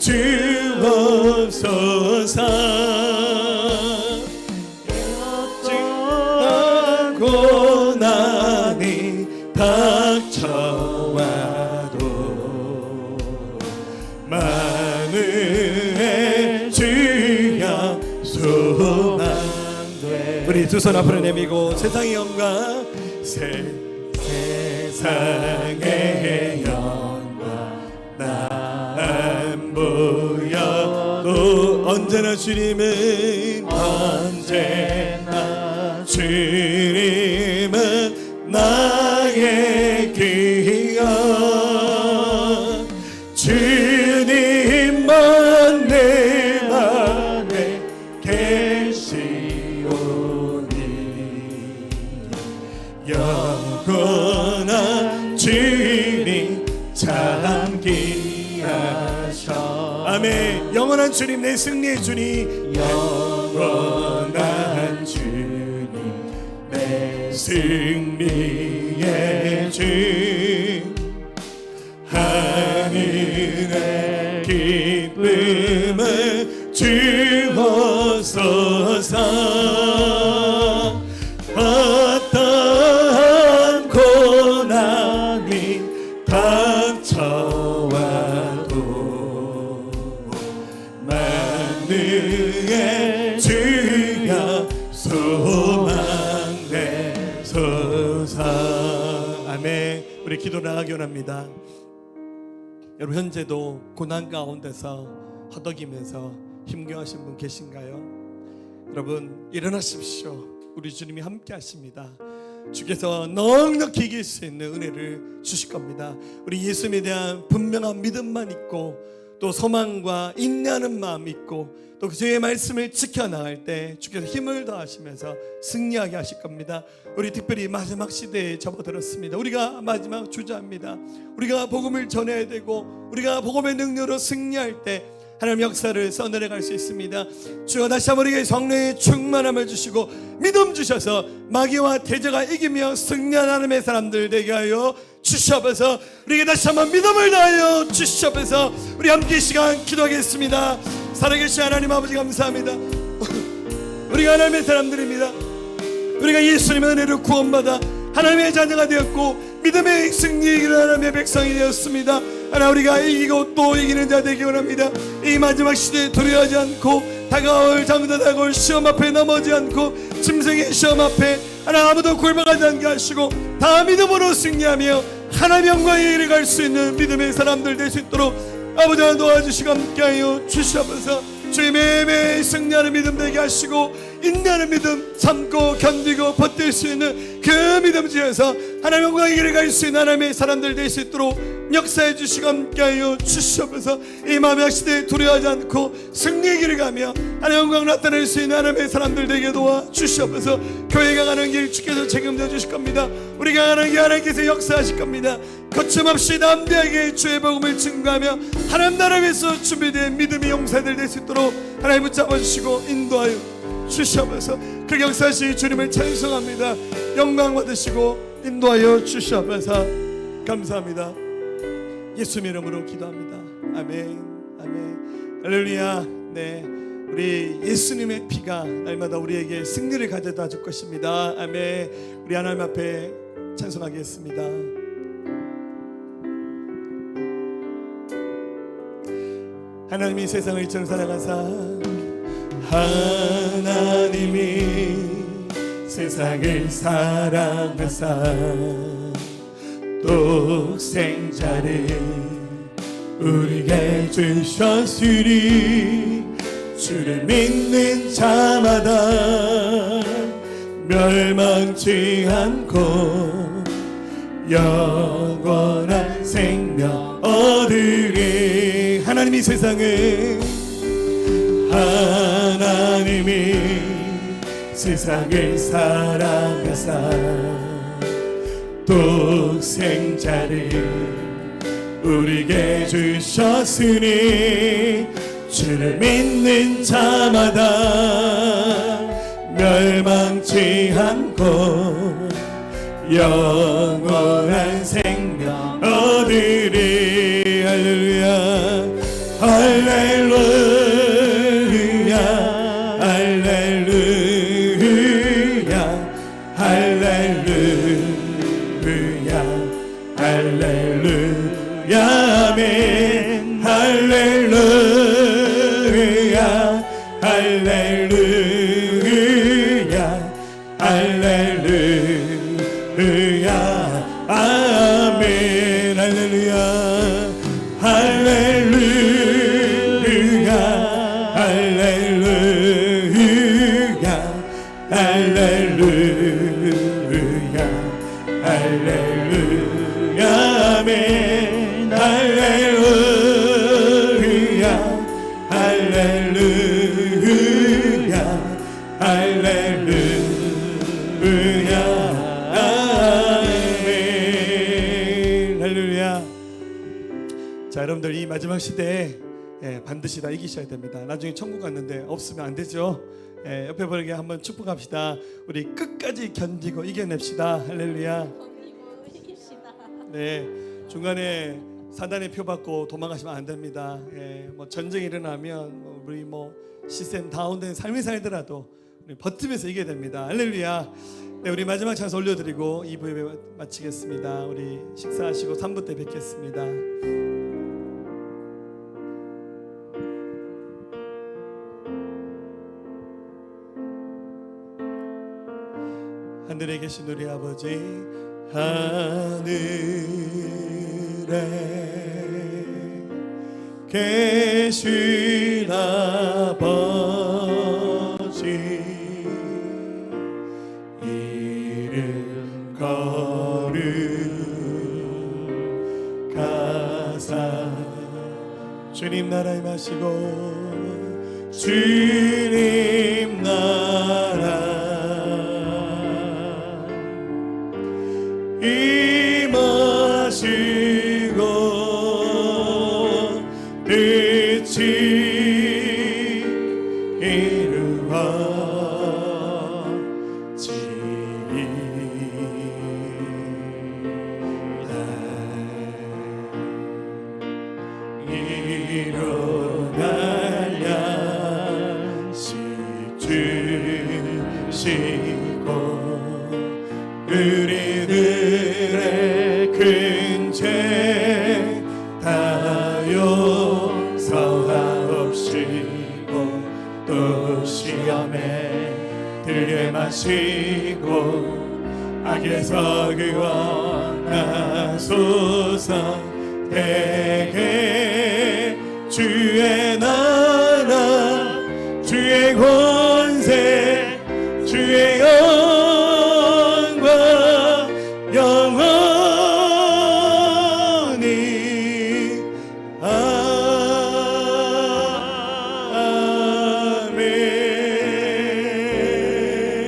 주옵소서. 어떤 고난이 닥쳐와도 만은의 주여 소망돼. 우리 두 손 앞으로 내밀고 세상의 영광 세상의 영광 난 보여도 언제나 주님은 언제나 주님은 나의 귀한 주님만 내 맘에 계시오니 영원한 주님 참 귀하셔. 아멘. 영원한 주님 내 승리의 주님 영원한 주님 내 승리의 주. 하늘의 기쁨을 주옵소서. 어떠한 고난이 닥쳐와도 만능의 주여 소망되소서. 아멘. 우리 기도 나가기 원합니다. 여러분 현재도 고난 가운데서 허덕이면서 힘겨워하신 분 계신가요? 여러분 일어나십시오. 우리 주님이 함께 하십니다. 주께서 넉넉히 이길 수 있는 은혜를 주실 겁니다. 우리 예수님에 대한 분명한 믿음만 있고 또 소망과 인내하는 마음이 있고 또 주의 말씀을 지켜나갈 때 주께서 힘을 더하시면서 승리하게 하실 겁니다. 우리 특별히 마지막 시대에 접어들었습니다. 우리가 마지막 주자입니다. 우리가 복음을 전해야 되고 우리가 복음의 능력으로 승리할 때 하나님 역사를 써내려갈 수 있습니다. 주여 다시 한번 우리에게 성령의 충만함을 주시고 믿음 주셔서 마귀와 대적을 이기며 승리하는 하나님의 사람들 되게 하여 주시옵소서. 우리에게 다시 한번 믿음을 다하여 주시옵소서. 우리 함께 이 시간 기도하겠습니다. 살아계신 하나님 아버지 감사합니다. 우리가 하나님의 사람들입니다. 우리가 예수님의 은혜로 구원받아 하나님의 자녀가 되었고 믿음의 승리에 이르는 하나님의 백성이 되었습니다. 하나 우리가 이기고 또 이기는 자 되기 원합니다. 이 마지막 시대에 두려워하지 않고 다가올 장자다가올 시험 앞에 넘어지 않고 짐승의 시험 앞에 하나 아무도 굴복하지 않게 하시고 다 믿음으로 승리하며 하나님의 영광에 이르갈 수 있는 믿음의 사람들 될 수 있도록 아버지 하나 도와주시고 함께하여 주시옵소서. 주의 매일매일 승리하는 믿음 되게 하시고 인내하는 믿음 참고 견디고 버틸 수 있는 그 믿음 지어서 하나님의 영광의 길을 갈 수 있는 하나님의 사람들 될 수 있도록 역사해 주시고 함께하여 주시옵소서. 이 마지막 시대에 두려워하지 않고 승리의 길을 가며 하나님의 영광을 나타낼 수 있는 하나님의 사람들 되게 도와 주시옵소서. 교회가 가는 길 주께서 책임져 주실 겁니다. 우리가 가는 길 하나님께서 역사하실 겁니다. 거침없이 담대하게 주의 복음을 증거하며 하나님 나라를 위해서 준비된 믿음의 용사들 될 수 있도록 하나님 붙잡아 주시고 인도하여 주시옵소서. 그 역사하신 주님을 찬송합니다. 영광 받으시고 인도하여 주시옵소서. 감사합니다. 예수님 이름으로 기도합니다. 아멘. 아멘. 할렐루야. 네, 우리 예수님의 피가 날마다 우리에게 승리를 가져다 줄 것입니다. 아멘. 우리 하나님 앞에 찬송하겠습니다. 하나님이 세상을 이처럼 사랑하사 하나님이 세상을 사랑하사 독생자를 우리에게 주셨으니 주를 믿는 자마다 멸망치 않고 영원한 생명 얻으리. 하나님이 세상을 세상을 사랑하사 독생자를 우리에게 주셨으니 주를 믿는 자마다 멸망치 않고 영원한 생명 얻으리. 할렐루야 할렐루야 할렐루야 할렐루야 할렐루야 아멘 할렐루야 할렐루야 할렐루야 아멘 할렐루야 할렐루야 할렐루야 할렐루야 할렐루야 아멘 할렐루야 할렐루야 할렐루야 아멘 할렐루야. 자, 여러분들 이 마지막 시대에 반드시 다 이기셔야 됩니다. 나중에 천국 갔는데 없으면 안 되죠. 옆에 보내게 한번 축복합시다. 우리 끝까지 견디고 이겨냅시다. 할렐루야. 네, 중간에 사단의 표 받고 도망가시면 안 됩니다. 뭐 전쟁이 일어나면 우리 뭐 시스템 다운된 삶을 살더라도 우리 버티면서 이겨야 됩니다. 할렐루야. 네, 우리 마지막 찬송 올려드리고 2부 예배 마치겠습니다. 우리 식사하시고 3부 때 뵙겠습니다. 하늘에 계신 우리 아버지, 하늘에 계신 아버지, 이름 거룩하사 주님 나라 임하시고 주님 나라 임하시고 뜻이 이루어가랴 주시고 우리들의 큰 죄 다 용서하옵시고 또 시험에 들게 마시고 악에서 구원하소서. 대개 주의 나라 주의 권세 주의 영광 영원히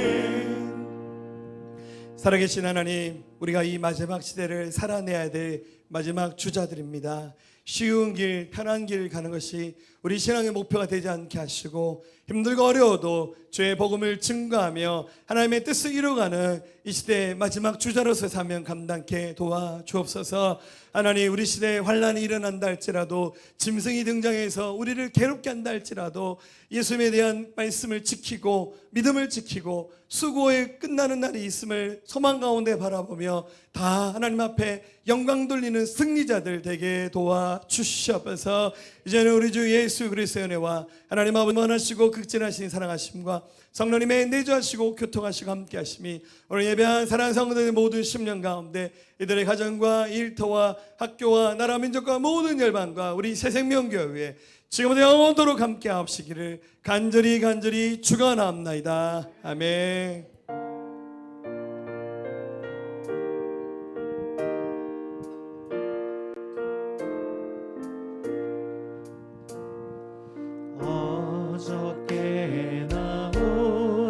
아멘. 살아계신 하나님, 우리가 이 마지막 시대를 살아내야 될 마지막 주자들입니다. 쉬운 길, 편한 길 가는 것이 우리 신앙의 목표가 되지 않게 하시고 힘들고 어려워도 주의 복음을 증거하며 하나님의 뜻을 이루어가는 이 시대의 마지막 주자로서 사명 감당케 도와주옵소서. 하나님, 우리 시대에 환란이 일어난다 할지라도, 짐승이 등장해서 우리를 괴롭게 한다 할지라도 예수님에 대한 말씀을 지키고 믿음을 지키고 수고에 끝나는 날이 있음을 소망 가운데 바라보며 다 하나님 앞에 영광 돌리는 승리자들 되게 도와주시옵소서. 이제는 우리 주 예수 그리스도의 은혜와 하나님 아버지 원하시고 극진하신 사랑하심과 성령님의 내주하시고 교통하시고 함께하심이 오늘 예배한 사랑하는 성도들의 모든 심령 가운데 이들의 가정과 일터와 학교와 나라 민족과 모든 열방과 우리 새생명교회에 지금부터 영원토록 함께하옵시기를 간절히 축원합나이다. 아멘.